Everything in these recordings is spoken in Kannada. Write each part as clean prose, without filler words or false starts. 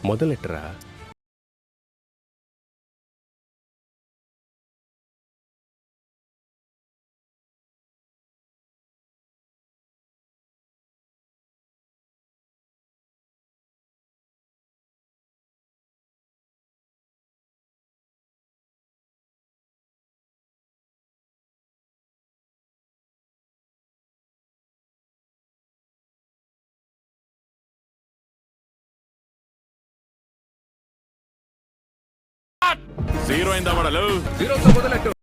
ಮೊದಲ ಲೆಟರಾ? ಝೀರೋ ಇಂದ ಮಾಡಲು ಝೀರೋ ಮೊದಲ ಲೆಟರ್.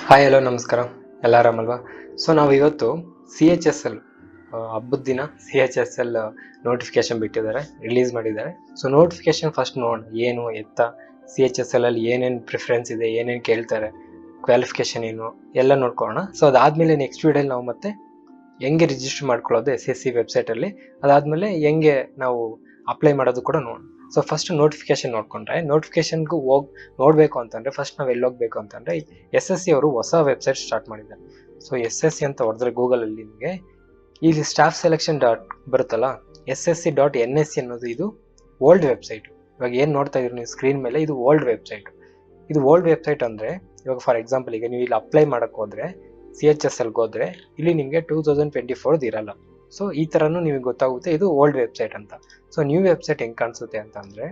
ಹಾಯ್ ಹಲೋ ನಮಸ್ಕಾರ, ಎಲ್ಲ ಆರಾಮಲ್ವಾ? ಸೊ ನಾವು ಇವತ್ತು CHSL ಹಬ್ಬದ ದಿನ CHSL ನೋಟಿಫಿಕೇಶನ್ ಬಿಟ್ಟಿದ್ದಾರೆ, ರಿಲೀಸ್ ಮಾಡಿದ್ದಾರೆ. ಸೊ ನೋಟಿಫಿಕೇಶನ್ ಫಸ್ಟ್ ನೋಡೋಣ, ಏನು ಎತ್ತ CHSL ಅಲ್ಲಿ ಏನೇನು ಪ್ರಿಫರೆನ್ಸ್ ಇದೆ, ಏನೇನು ಕೇಳ್ತಾರೆ, ಕ್ವಾಲಿಫಿಕೇಶನ್ ಏನು ಎಲ್ಲ ನೋಡ್ಕೊಳ್ಳೋಣ. ಸೊ ಅದಾದಮೇಲೆ ನೆಕ್ಸ್ಟ್ ವಿಡಿಯೋಲಿ ನಾವು ಮತ್ತೆ ಹೆಂಗೆ ರಿಜಿಸ್ಟರ್ ಮಾಡ್ಕೊಳ್ಳೋದು SSC ವೆಬ್ಸೈಟಲ್ಲಿ, ಅದಾದಮೇಲೆ ಹೆಂಗೆ ನಾವು ಅಪ್ಲೈ ಮಾಡೋದು ಕೂಡ ನೋಡೋಣ. ಸೊ ಫಸ್ಟ್ ನೋಟಿಫಿಕೇಶನ್ ನೋಡ್ಕೊಂಡ್ರೆ, ನೋಟಿಫಿಕೇಶನ್ಗೂ ನೋಡಬೇಕು ಅಂತಂದರೆ ಫಸ್ಟ್ ನಾವು ಎಲ್ಲಿ ಹೋಗ್ಬೇಕು ಅಂತಂದರೆ, SSC ಅವರು ಹೊಸ ವೆಬ್ಸೈಟ್ ಸ್ಟಾರ್ಟ್ ಮಾಡಿದ್ದಾರೆ. ಸೊ SSC ಅಂತ ಹೊಡೆದ್ರೆ ಗೂಗಲಲ್ಲಿ ನಿಮಗೆ ಇಲ್ಲಿ ಸ್ಟಾಫ್ ಸೆಲೆಕ್ಷನ್ ಬರುತ್ತಲ್ಲ, SSC.NSC ಅನ್ನೋದು ಇದು ಓಲ್ಡ್ ವೆಬ್ಸೈಟ್. ಇವಾಗ ಏನು ನೋಡ್ತಾ ಇದ್ದೀರಿ ನೀವು ಸ್ಕ್ರೀನ್ ಮೇಲೆ, ಇದು ಓಲ್ಡ್ ವೆಬ್ಸೈಟ್. ಇದು ಓಲ್ಡ್ ವೆಬ್ಸೈಟ್ ಅಂದರೆ, ಇವಾಗ ಫಾರ್ ಎಕ್ಸಾಂಪಲ್ ಈಗ ನೀವು ಇಲ್ಲಿ ಅಪ್ಲೈ ಮಾಡೋಕ್ಕೆ ಹೋದರೆ, CHSLಗೆ ಹೋದರೆ ಇಲ್ಲಿ ನಿಮಗೆ 2024 ಇರಲ್ಲ. ಸೊ ಈ ಥರನೂ ನಿಮಗೆ ಗೊತ್ತಾಗುತ್ತೆ ಇದು ಓಲ್ಡ್ ವೆಬ್ಸೈಟ್ ಅಂತ. ಸೊ ನ್ಯೂ ವೆಬ್ಸೈಟ್ ಹೆಂಗೆ ಕಾಣಿಸುತ್ತೆ ಅಂತ ಅಂದರೆ,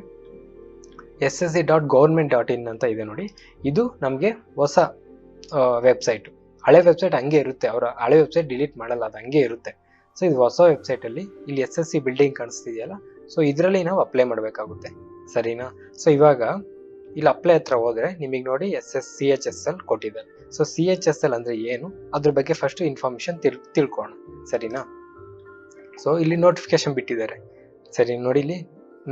ssc.government.in ಅಂತ ಇದೆ ನೋಡಿ, ಇದು ನಮಗೆ ಹೊಸ ವೆಬ್ಸೈಟ್. ಹಳೆ ವೆಬ್ಸೈಟ್ ಹಂಗೆ ಇರುತ್ತೆ, ಅವರ ಹಳೆ ವೆಬ್ಸೈಟ್ ಡಿಲೀಟ್ ಮಾಡಲ್ಲ, ಅದು ಹಂಗೆ ಇರುತ್ತೆ. ಸೊ ಇದು ಹೊಸ ವೆಬ್ಸೈಟಲ್ಲಿ ಇಲ್ಲಿ SSC ಬಿಲ್ಡಿಂಗ್ ಕಾಣಿಸ್ತಿದೆಯಲ್ಲ, ಸೊ ಇದರಲ್ಲಿ ನಾವು ಅಪ್ಲೈ ಮಾಡಬೇಕಾಗುತ್ತೆ, ಸರಿನಾ? ಸೊ ಇವಾಗ ಇಲ್ಲಿ ಅಪ್ಲೈ ಹತ್ರ ಹೋದರೆ ನಿಮಗೆ ನೋಡಿ CHSL ಕೊಟ್ಟಿದ್ದಾರೆ. ಸೊ CHSL ಅಂದರೆ ಏನು, ಅದ್ರ ಬಗ್ಗೆ ಫಸ್ಟ್ ಇನ್ಫಾರ್ಮೇಶನ್ ತಿಳ್ಕೊಳ್ಳೋಣ, ಸರಿನಾ? ಸೊ ಇಲ್ಲಿ ನೋಟಿಫಿಕೇಶನ್ ಬಿಟ್ಟಿದ್ದಾರೆ, ಸರಿ ನೋಡಿ, ಇಲ್ಲಿ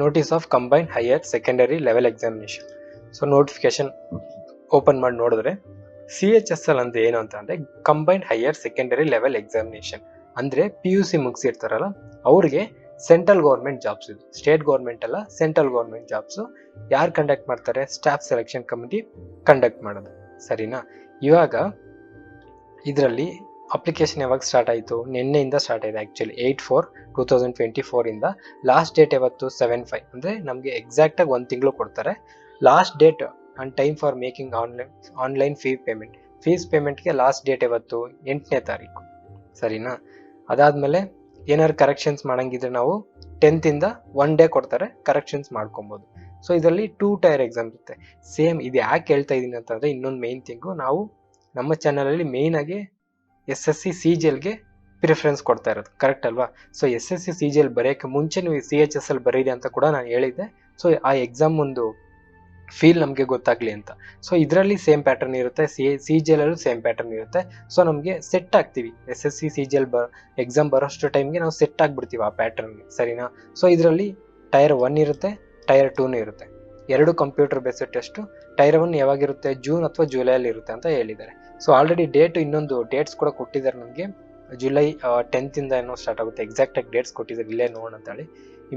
notice of combined higher secondary level examination. So notification open ಮಾಡಿ ನೋಡಿದ್ರೆ CHSL ಅಂತ ಏನು ಅಂತ ಅಂದರೆ combined higher secondary level examination. ಅಂದರೆ PUC ಮುಗಿಸಿರ್ತಾರಲ್ಲ ಅವ್ರಿಗೆ ಸೆಂಟ್ರಲ್ ಗೌರ್ಮೆಂಟ್ ಜಾಬ್ಸ್, ಇದು ಸ್ಟೇಟ್ ಗೌರ್ಮೆಂಟ್ ಅಲ್ಲ, ಸೆಂಟ್ರಲ್ ಗೌರ್ಮೆಂಟ್ ಜಾಬ್ಸು. ಯಾರು ಕಂಡಕ್ಟ್ ಮಾಡ್ತಾರೆ? ಸ್ಟಾಫ್ ಸೆಲೆಕ್ಷನ್ ಕಮಿಟಿ ಕಂಡಕ್ಟ್ ಮಾಡೋದು, ಸರಿನಾ? ಇವಾಗ ಇದರಲ್ಲಿ ಅಪ್ಲಿಕೇಶನ್ ಯಾವಾಗ ಸ್ಟಾರ್ಟ್ ಆಯಿತು? ನಿನ್ನೆಯಿಂದ ಸ್ಟಾರ್ಟ್ ಆಗಿದೆ ಆ್ಯಕ್ಚುಲಿ, 8/4/2024 ಇಂದ. ಲಾಸ್ಟ್ ಡೇಟ್ ಯಾವತ್ತು? 7/5. ಅಂದರೆ ನಮಗೆ ಎಕ್ಸಾಕ್ಟಾಗಿ 1 ತಿಂಗಳು ಕೊಡ್ತಾರೆ. Last date and time for making online fees ಪೇಮೆಂಟ್ಗೆ ಲಾಸ್ಟ್ ಡೇಟ್ ಯಾವತ್ತು? 8ನೇ ತಾರೀಕು, ಸರಿನಾ? ಅದಾದಮೇಲೆ ಏನಾದ್ರು ಕರೆಕ್ಷನ್ಸ್ ಮಾಡೋಂಗಿದ್ರೆ ನಾವು 10th ಇಂದ 1 ಡೇ ಕೊಡ್ತಾರೆ, ಕರೆಕ್ಷನ್ಸ್ ಮಾಡ್ಕೊಬೋದು. ಸೊ ಇದರಲ್ಲಿ 2 ಟೈರ್ ಎಕ್ಸಾಮ್ ಇರುತ್ತೆ. ಸೇಮ್ ಇದು ಯಾಕೆ ಹೇಳ್ತಾ ಇದ್ದೀನಿ ಅಂತಂದರೆ, ಇನ್ನೊಂದು ಮೇಯ್ನ್ ಥಿಂಗು, ನಾವು ನಮ್ಮ ಚಾನಲಲ್ಲಿ ಮೇಯ್ನಾಗಿ SSC CGLಗೆ ಪ್ರಿಫರೆನ್ಸ್ ಕೊಡ್ತಾ ಇರೋದು, ಕರೆಕ್ಟ್ ಅಲ್ವಾ? ಸೊ SSC CGL ಬರೆಯೋಕ್ಕೆ ಮುಂಚೆ ನೀವು CHSL ಬರೀರಿ ಅಂತ ಕೂಡ ನಾನು ಹೇಳಿದ್ದೆ. ಸೊ ಆ ಎಕ್ಸಾಮ್ ಒಂದು ಫೀಲ್ ನಮಗೆ ಗೊತ್ತಾಗಲಿ ಅಂತ. ಸೊ ಇದರಲ್ಲಿ ಸೇಮ್ ಪ್ಯಾಟರ್ನ್ ಇರುತ್ತೆ, CGLಲ್ಲೂ ಸೇಮ್ ಪ್ಯಾಟರ್ನ್ ಇರುತ್ತೆ. ಸೊ ನಮಗೆ ಸೆಟ್ ಆಗ್ತೀವಿ, SSC CGL ಎಕ್ಸಾಮ್ ಬರೋಷ್ಟು ಟೈಮ್ಗೆ ನಾವು ಸೆಟ್ ಆಗಿಬಿಡ್ತೀವಿ ಆ ಪ್ಯಾಟರ್ನ್ಗೆ, ಸರಿನಾ? ಸೊ ಇದರಲ್ಲಿ ಟೈರ್ 1 ಇರುತ್ತೆ, ಟೈರ್ 2 ಇರುತ್ತೆ, 2 ಕಂಪ್ಯೂಟರ್ ಬೇಸ್ಡ್ ಟೆಸ್ಟು. ಟೈರ್ 1 ಯಾವಾಗಿರುತ್ತೆ? ಜೂನ್ ಅಥವಾ ಜುಲೈಯಲ್ಲಿ ಇರುತ್ತೆ ಅಂತ ಹೇಳಿದ್ದಾರೆ. ಸೊ ಆಲ್ರೆಡಿ ಇನ್ನೊಂದು ಡೇಟ್ಸ್ ಕೂಡ ಕೊಟ್ಟಿದ್ದಾರೆ ನಮಗೆ, ಜುಲೈ 10th ಇಂದ ಏನೋ ಸ್ಟಾರ್ಟ್ ಆಗುತ್ತೆ, ಎಕ್ಸಾಕ್ಟಾಗಿ ಡೇಟ್ಸ್ ಕೊಟ್ಟಿದ್ದಾರೆ, ಇಲ್ಲೇ ನೋಡೋಣ ಅಂತೇಳಿ.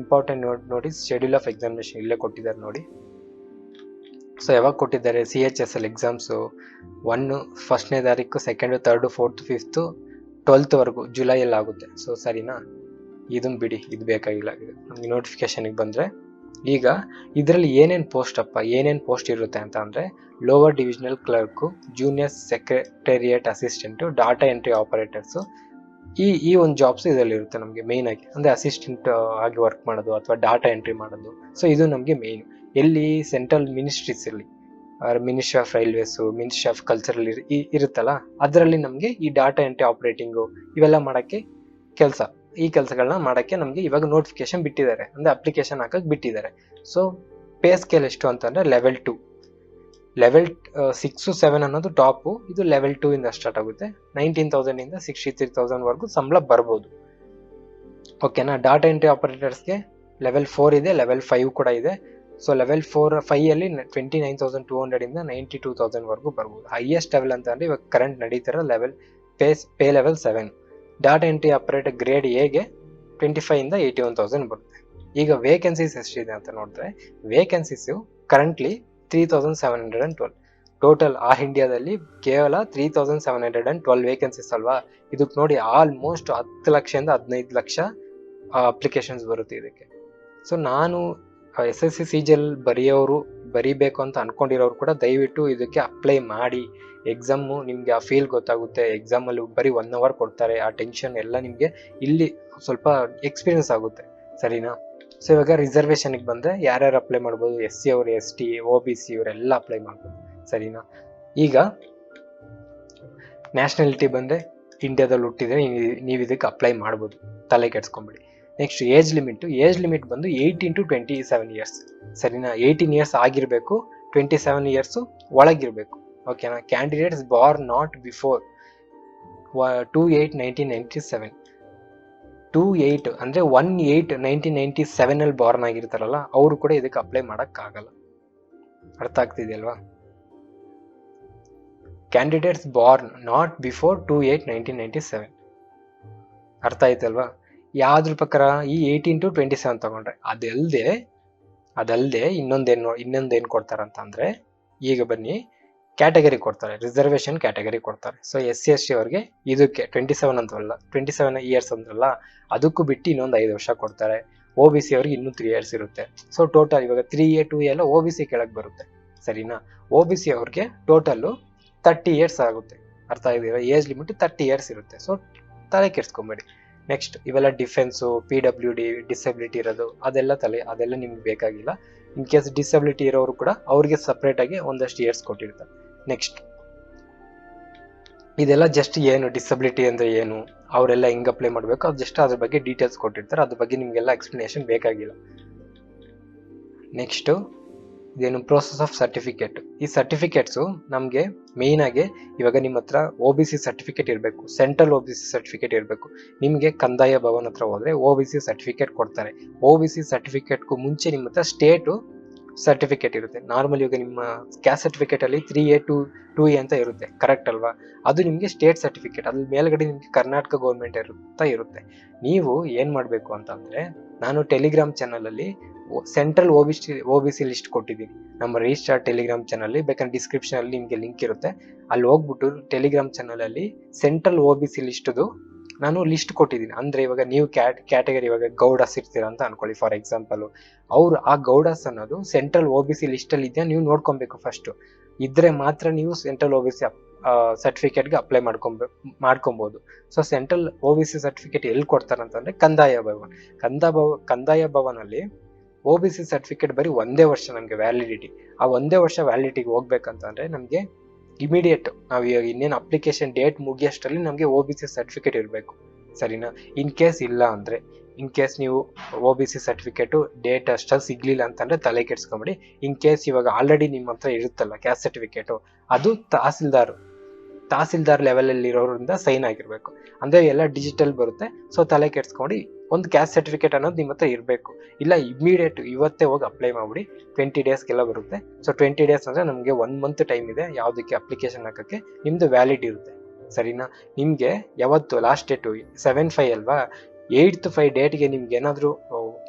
Important notice schedule of examination ಇಲ್ಲೇ ಕೊಟ್ಟಿದ್ದಾರೆ ನೋಡಿ. ಸೊ ಯಾವಾಗ ಕೊಟ್ಟಿದ್ದಾರೆ? CHSL ಎಕ್ಸಾಮ್ಸು 1 ಫಸ್ಟ್ನೇ ತಾರೀಕು, 2nd, 3rd, 4th, 5th, 12th ಜುಲೈಯಲ್ಲಿ ಆಗುತ್ತೆ. ಸೊ ಸರಿನಾ? ಇದನ್ನು ಬಿಡಿ, ಇದು ಬೇಕಾಗಿಲ್ಲ. ನಮಗೆ ನೋಟಿಫಿಕೇಶನ್ಗೆ ಬಂದರೆ, ಈಗ ಇದರಲ್ಲಿ ಏನೇನು ಪೋಸ್ಟ್ ಇರುತ್ತೆ ಅಂತ ಅಂದರೆ, lower divisional clerk, junior secretariat assistant, data entry operators, ಈ ಒಂದು ಜಾಬ್ಸ್ ಇದರಲ್ಲಿ ಇರುತ್ತೆ ನಮಗೆ ಮೇಯ್ನಾಗಿ. ಅಂದರೆ ಅಸಿಸ್ಟೆಂಟ್ ಆಗಿ ವರ್ಕ್ ಮಾಡೋದು ಅಥವಾ ಡಾಟಾ ಎಂಟ್ರಿ ಮಾಡೋದು. ಸೊ ಇದು ನಮಗೆ ಮೇಯ್ನು. ಎಲ್ಲಿ? ಸೆಂಟ್ರಲ್ ಮಿನಿಸ್ಟ್ರೀಸಲ್ಲಿ, ministry of railways, ministry of cultural ಇರುತ್ತಲ್ಲ, ಅದರಲ್ಲಿ ನಮಗೆ ಈ ಡಾಟಾ ಎಂಟ್ರಿ ಆಪರೇಟಿಂಗು ಇವೆಲ್ಲ ಮಾಡೋಕ್ಕೆ ಈ ಕೆಲಸಗಳನ್ನ ಮಾಡೋಕ್ಕೆ ನಮಗೆ ಇವಾಗ ನೋಟಿಫಿಕೇಶನ್ ಬಿಟ್ಟಿದ್ದಾರೆ, ಅಂದರೆ ಅಪ್ಲಿಕೇಶನ್ ಹಾಕಕ್ಕೆ ಬಿಟ್ಟಿದ್ದಾರೆ. ಸೊ ಪೇ ಸ್ಕೇಲ್ ಎಷ್ಟು ಅಂತಂದರೆ ಲೆವೆಲ್ 2, ಲೆವೆಲ್ 6, 7 ಅನ್ನೋದು ಟಾಪು. ಇದು ಲೆವೆಲ್ 2 ಇಂದ ಸ್ಟಾರ್ಟ್ ಆಗುತ್ತೆ. 19,000 ಇಂದ 63,000 ಬರ್ಬೋದು ಸಂಬಳ, ಓಕೆನಾ? ಡಾಟಾ ಎಂಟ್ರಿ ಆಪರೇಟರ್ಸ್ಗೆ ಲೆವೆಲ್ 4 ಇದೆ, ಲೆವೆಲ್ 5 ಕೂಡ ಇದೆ. ಸೊ ಲೆವೆಲ್ 5 29,200 ಇಂದ 92,000 ಬರ್ಬೋದು. ಹೈಯೆಸ್ಟ್ ಲೆವೆಲ್ ಅಂತ ಅಂದರೆ ಇವಾಗ ಕರೆಂಟ್ ನಡೀತಿರೋ level pay level 7. Data entry operator grade ಎಗೆ 25 ಇಂದ 81,000 ಬರುತ್ತೆ. ಈಗ ವೇಕೆನ್ಸೀಸ್ ಎಷ್ಟಿದೆ ಅಂತ ನೋಡಿದ್ರೆ ವೇಕೆನ್ಸೀಸ್ ಕರೆಂಟ್ಲಿ 3712 ಟೋಟಲ್ ಇಂಡಿಯಾದಲ್ಲಿ ಕೇವಲ 3712 ವೇಕೆನ್ಸೀಸ್ ಅಲ್ವಾ. ಇದಕ್ಕೆ ನೋಡಿ ಆಲ್ಮೋಸ್ಟ್ 10 ಲಕ್ಷದಿಂದ 15 ಲಕ್ಷ ಅಪ್ಲಿಕೇಶನ್ಸ್ ಬರುತ್ತೆ ಇದಕ್ಕೆ. ಸೊ ನಾನು SSC CGL ಬರೀಬೇಕು ಅಂತ ಅನ್ಕೊಂಡಿರೋರು ಕೂಡ ದಯವಿಟ್ಟು ಇದಕ್ಕೆ ಅಪ್ಲೈ ಮಾಡಿ. ಎಕ್ಸಾಮು ನಿಮ್ಗೆ ಆ ಫೀಲ್ ಗೊತ್ತಾಗುತ್ತೆ. ಎಕ್ಸಾಮಲ್ಲಿ ಬರೀ 1 hour ಕೊಡ್ತಾರೆ, ಆ ಟೆನ್ಷನ್ ಎಲ್ಲ ನಿಮ್ಗೆ ಇಲ್ಲಿ ಸ್ವಲ್ಪ ಎಕ್ಸ್ಪೀರಿಯನ್ಸ್ ಆಗುತ್ತೆ, ಸರಿನಾ. ಸೊ ಇವಾಗ ರಿಸರ್ವೇಶನ್ಗೆ ಬಂದ್ರೆ ಯಾರ್ಯಾರು ಅಪ್ಲೈ ಮಾಡ್ಬೋದು, SC ಅವರು, ST, OBC ಇವರೆಲ್ಲ ಅಪ್ಲೈ ಮಾಡ್ಬೋದು, ಸರಿನಾ. ಈಗ ನ್ಯಾಷನಾಲಿಟಿ ಬಂದ್ರೆ ಇಂಡಿಯಾದಲ್ಲಿ ಹುಟ್ಟಿದ್ರೆ ನೀವು ಇದಕ್ಕೆ ಅಪ್ಲೈ ಮಾಡ್ಬೋದು, ತಲೆ ಕೆಡ್ಸ್ಕೊಂಬಿಡಿ. ನೆಕ್ಸ್ಟ್ ಏಜ್ ಲಿಮಿಟ್ ಬಂದು 18 to 27 years, ಸರಿನಾ. 18 years ಆಗಿರ್ಬೇಕು, 27 years ಒಳಗಿರ್ಬೇಕು, ಓಕೆನಾ. ಕ್ಯಾಂಡಿಡೇಟ್ಸ್ ಬಾರ್ನ್ ನಾಟ್ ಬಿಫೋರ್ 2/8/1997, 2/8 ಅಂದ್ರೆ 1/8/1997 ಅಲ್ಲಿ ಬಾರ್ನ್ ಆಗಿರ್ತಾರಲ್ಲ ಅವರು ಕೂಡ ಇದಕ್ಕೆ ಅಪ್ಲೈ ಮಾಡಕ್ ಆಗಲ್ಲ. ಅರ್ಥ ಆಗ್ತಿದೆಯಲ್ವಾ. ಕ್ಯಾಂಡಿಡೇಟ್ಸ್ ಬಾರ್ನ್ ನಾಟ್ ಬಿಫೋರ್ 2/8/1997, ಅರ್ಥ ಆಯ್ತಲ್ವಾ. ಯಾವ್ದ್ರ ಪ್ರಕಾರ ಈ 18 to 27 ತಗೊಂಡ್ರೆ ಅದಲ್ದೆ ಇನ್ನೊಂದೇನ್ ಕೊಡ್ತಾರಂತ ಅಂದ್ರೆ, ಈಗ ಬನ್ನಿ ಕ್ಯಾಟಗರಿ ಕೊಡ್ತಾರೆ, ರಿಸರ್ವೇಶನ್ ಕ್ಯಾಟಗರಿ ಕೊಡ್ತಾರೆ. ಸೊ SC ST ಅವ್ರಿಗೆ ಇದಕ್ಕೆ 27 years ಅಂದ್ರಲ್ಲ, ಅದಕ್ಕೂ ಬಿಟ್ಟು ಇನ್ನೊಂದು 5 ವರ್ಷ ಕೊಡ್ತಾರೆ. OBC ಅವ್ರಿಗೆ ಇನ್ನೂ 3 years ಇರುತ್ತೆ. ಸೊ ಟೋಟಲ್ ಇವಾಗ 3A 2A ಎಲ್ಲ OBC ಕೆಳಗೆ ಬರುತ್ತೆ, ಸರಿನಾ. OBC ಅವ್ರಿಗೆ ಟೋಟಲ್ 30 years ಆಗುತ್ತೆ, ಅರ್ಥ ಆಗಿದೆಯಲ್ಲ. ಏಜ್ ಲಿಮಿಟ್ 30 years ಇರುತ್ತೆ. ಸೊ ತಲೆ ಕೆಡ್ಸ್ಕೊಂಬೇಡಿ. ನೆಕ್ಸ್ಟ್ ಇವೆಲ್ಲ ಡಿಫೆನ್ಸು, PWD, ಡಿಸಬಿಲಿಟಿ ಇರೋದು ಅದೆಲ್ಲ ನಿಮ್ಗೆ ಬೇಕಾಗಿಲ್ಲ. ಇನ್ ಕೇಸ್ ಡಿಸಬಿಲಿಟಿ ಇರೋರು ಕೂಡ ಅವ್ರಿಗೆ ಸಪ್ರೇಟ್ ಆಗಿ ಒಂದಷ್ಟು ಇಯರ್ಸ್ ಕೊಟ್ಟಿರ್ತಾರೆ. ನೆಕ್ಸ್ಟ್ ಇದೆಲ್ಲ ಜಸ್ಟ್ ಏನು ಡಿಸಬಿಲಿಟಿ ಅಂದ್ರೆ ಏನು, ಅವರೆಲ್ಲ ಹೆಂಗ್ ಅಪ್ಲೈ ಮಾಡ್ಬೇಕು, ಅದು ಜಸ್ಟ್ ಅದ್ರ ಬಗ್ಗೆ ಡೀಟೇಲ್ಸ್ ಕೊಟ್ಟಿರ್ತಾರೆ, ಅದ್ರ ಬಗ್ಗೆ ನಿಮ್ಗೆಲ್ಲ ಎಕ್ಸ್ಪ್ಲನೇಷನ್ ಬೇಕಾಗಿಲ್ಲ. ನೆಕ್ಸ್ಟ್ ಇದೇನು ಪ್ರೋಸೆಸ್ ಆಫ್ ಸರ್ಟಿಫಿಕೇಟ್. ಈ ಸರ್ಟಿಫಿಕೇಟ್ಸು ನಮಗೆ ಮೇಯ್ನ್ ಆಗಿ ಇವಾಗ ನಿಮ್ಮ ಹತ್ರ OBC ಸರ್ಟಿಫಿಕೇಟ್ ಇರಬೇಕು, ಸೆಂಟ್ರಲ್ OBC ಸರ್ಟಿಫಿಕೇಟ್ ಇರಬೇಕು. ನಿಮಗೆ ಕಂದಾಯ ಭವನ್ ಹತ್ರ ಹೋದ್ರೆ OBC ಸರ್ಟಿಫಿಕೇಟ್ ಕೊಡ್ತಾರೆ. OBC ಸರ್ಟಿಫಿಕೇಟ್ಗೂ ಮುಂಚೆ ನಿಮ್ಮ ಹತ್ರ ಸ್ಟೇಟು ಸರ್ಟಿಫಿಕೇಟ್ ಇರುತ್ತೆ. ನಾರ್ಮಲ್ ಇವಾಗ ನಿಮ್ಮ ಕ್ಯಾಸ್ಟ್ ಸರ್ಟಿಫಿಕೇಟ್ ಅಲ್ಲಿ 3A 2A ಅಂತ ಇರುತ್ತೆ, ಕರೆಕ್ಟ್ ಅಲ್ವಾ. ಅದು ನಿಮಗೆ ಸ್ಟೇಟ್ ಸರ್ಟಿಫಿಕೇಟ್, ಅದ್ರ ಮೇಲ್ಗಡೆ ನಿಮ್ಗೆ ಕರ್ನಾಟಕ ಗೌರ್ಮೆಂಟ್ ಇರುತ್ತೆ. ನೀವು ಏನ್ ಮಾಡ್ಬೇಕು ಅಂತಂದ್ರೆ, ನಾನು ಟೆಲಿಗ್ರಾಮ್ ಚಾನಲ್ ಅಲ್ಲಿ ಸೆಂಟ್ರಲ್ OBC ಲಿಸ್ಟ್ ಕೊಟ್ಟಿದ್ದೀನಿ ನಮ್ಮ ರಿಜಿಸ್ಟರ್ ಟೆಲಿಗ್ರಾಮ್ ಚಾನಲ್. ಬೇಕಾದ್ರೆ ಡಿಸ್ಕ್ರಿಪ್ಷನ್ ಅಲ್ಲಿ ನಿಮ್ಗೆ ಲಿಂಕ್ ಇರುತ್ತೆ, ಅಲ್ಲಿ ಹೋಗ್ಬಿಟ್ಟು ಟೆಲಿಗ್ರಾಮ್ ಚಾನಲ್ ಅಲ್ಲಿ ಸೆಂಟ್ರಲ್ OBC ಲಿಸ್ಟ್ದು ನಾನು ಲಿಸ್ಟ್ ಕೊಟ್ಟಿದ್ದೀನಿ. ಅಂದ್ರೆ ಇವಾಗ ನೀವು ಕ್ಯಾಟಗರಿ ಇವಾಗ ಗೌಡಸ್ ಇರ್ತೀರಾ ಅಂತ ಅನ್ಕೊಳ್ಳಿ ಫಾರ್ ಎಕ್ಸಾಂಪಲ್, ಅವ್ರು ಆ ಗೌಡಸ್ ಅನ್ನೋದು ಸೆಂಟ್ರಲ್ OBC ಲಿಸ್ಟ್ ಅಲ್ಲಿ ಇದೆಯಾ ನೀವು ನೋಡ್ಕೊಬೇಕು ಫಸ್ಟ್. ಇದ್ರೆ ಮಾತ್ರ ನೀವು ಸೆಂಟ್ರಲ್ OBC ಸರ್ಟಿಫಿಕೇಟ್ಗೆ ಅಪ್ಲೈ ಮಾಡ್ಕೊಬಹುದು. ಸೊ ಸೆಂಟ್ರಲ್ OBC ಸರ್ಟಿಫಿಕೇಟ್ ಎಲ್ಲಿ ಕೊಡ್ತಾರೆ ಅಂತಂದ್ರೆ ಕಂದಾಯ ಭವನ್ ಅಲ್ಲಿ OBC ಸರ್ಟಿಫಿಕೇಟ್ ಬರೀ 1 ವರ್ಷ ನಮ್ಗೆ ವ್ಯಾಲಿಡಿಟಿ. ಆ 1 ವರ್ಷ ವ್ಯಾಲಿಡಿಟಿಗೆ ಹೋಗ್ಬೇಕಂತಂದ್ರೆ ನಮ್ಗೆ ಇಮಿಡಿಯೇಟ್ ನಾವು ಇವಾಗ ಇನ್ನೇನು ಅಪ್ಲಿಕೇಶನ್ ಡೇಟ್ ಮುಗಿಯೋಷ್ಟರಲ್ಲಿ ನಮಗೆ OBC ಸರ್ಟಿಫಿಕೇಟ್ ಇರಬೇಕು, ಸರಿನಾ. ಇನ್ ಕೇಸ್ ನೀವು OBC ಸರ್ಟಿಫಿಕೇಟು ಡೇಟ್ ಅಷ್ಟಲ್ಲಿ ಸಿಗ್ಲಿಲ್ಲ ಅಂತಂದ್ರೆ ತಲೆ ಕೆಡ್ಸ್ಕೊಂಬಿಡಿ. ಇನ್ ಕೇಸ್ ಇವಾಗ ಆಲ್ರೆಡಿ ನಿಮ್ಮ ಹತ್ರ ಇರುತ್ತಲ್ಲ ಕ್ಯಾಸ್ಟ್ ಸರ್ಟಿಫಿಕೇಟು, ಅದು ತಹಸೀಲ್ದಾರ್ ಲೆವೆಲ್ ಅಲ್ಲಿ ಇರೋದ್ರಿಂದ ಸೈನ್ ಆಗಿರ್ಬೇಕು. ಅಂದ್ರೆ ಎಲ್ಲ ಡಿಜಿಟಲ್ ಬರುತ್ತೆ. ಸೊ ತಲೆ ಕೆಡ್ಸ್ಕೊಂಡು ಒಂದು ಕ್ಯಾಸ್ಟ್ ಸರ್ಟಿಫಿಕೇಟ್ ಅನ್ನೋದು ನಿಮ್ಮ ಹತ್ರ ಇರಬೇಕು. ಇಲ್ಲ ಇಮಿಡಿಯೇಟ್ ಇವತ್ತೇ ಹೋಗಿ ಅಪ್ಲೈ ಮಾಡ್ಬಿಡಿ, 20 daysಗೆಲ್ಲ ಬರುತ್ತೆ. ಸೊ 20 days ಅಂದ್ರೆ ನಮಗೆ 1 month ಟೈಮ್ ಇದೆ ಯಾವುದಕ್ಕೆ ಅಪ್ಲಿಕೇಶನ್ ಹಾಕಕ್ಕೆ, ನಿಮ್ದು ವ್ಯಾಲಿಡ್ ಇರುತ್ತೆ, ಸರಿನಾ. ನಿಮ್ಗೆ ಯಾವತ್ತು ಲಾಸ್ಟ್ ಡೇಟು 7/5 ಅಲ್ವಾ, 8/5 ಡೇಟ್ಗೆ ನಿಮ್ಗೆ ಏನಾದ್ರು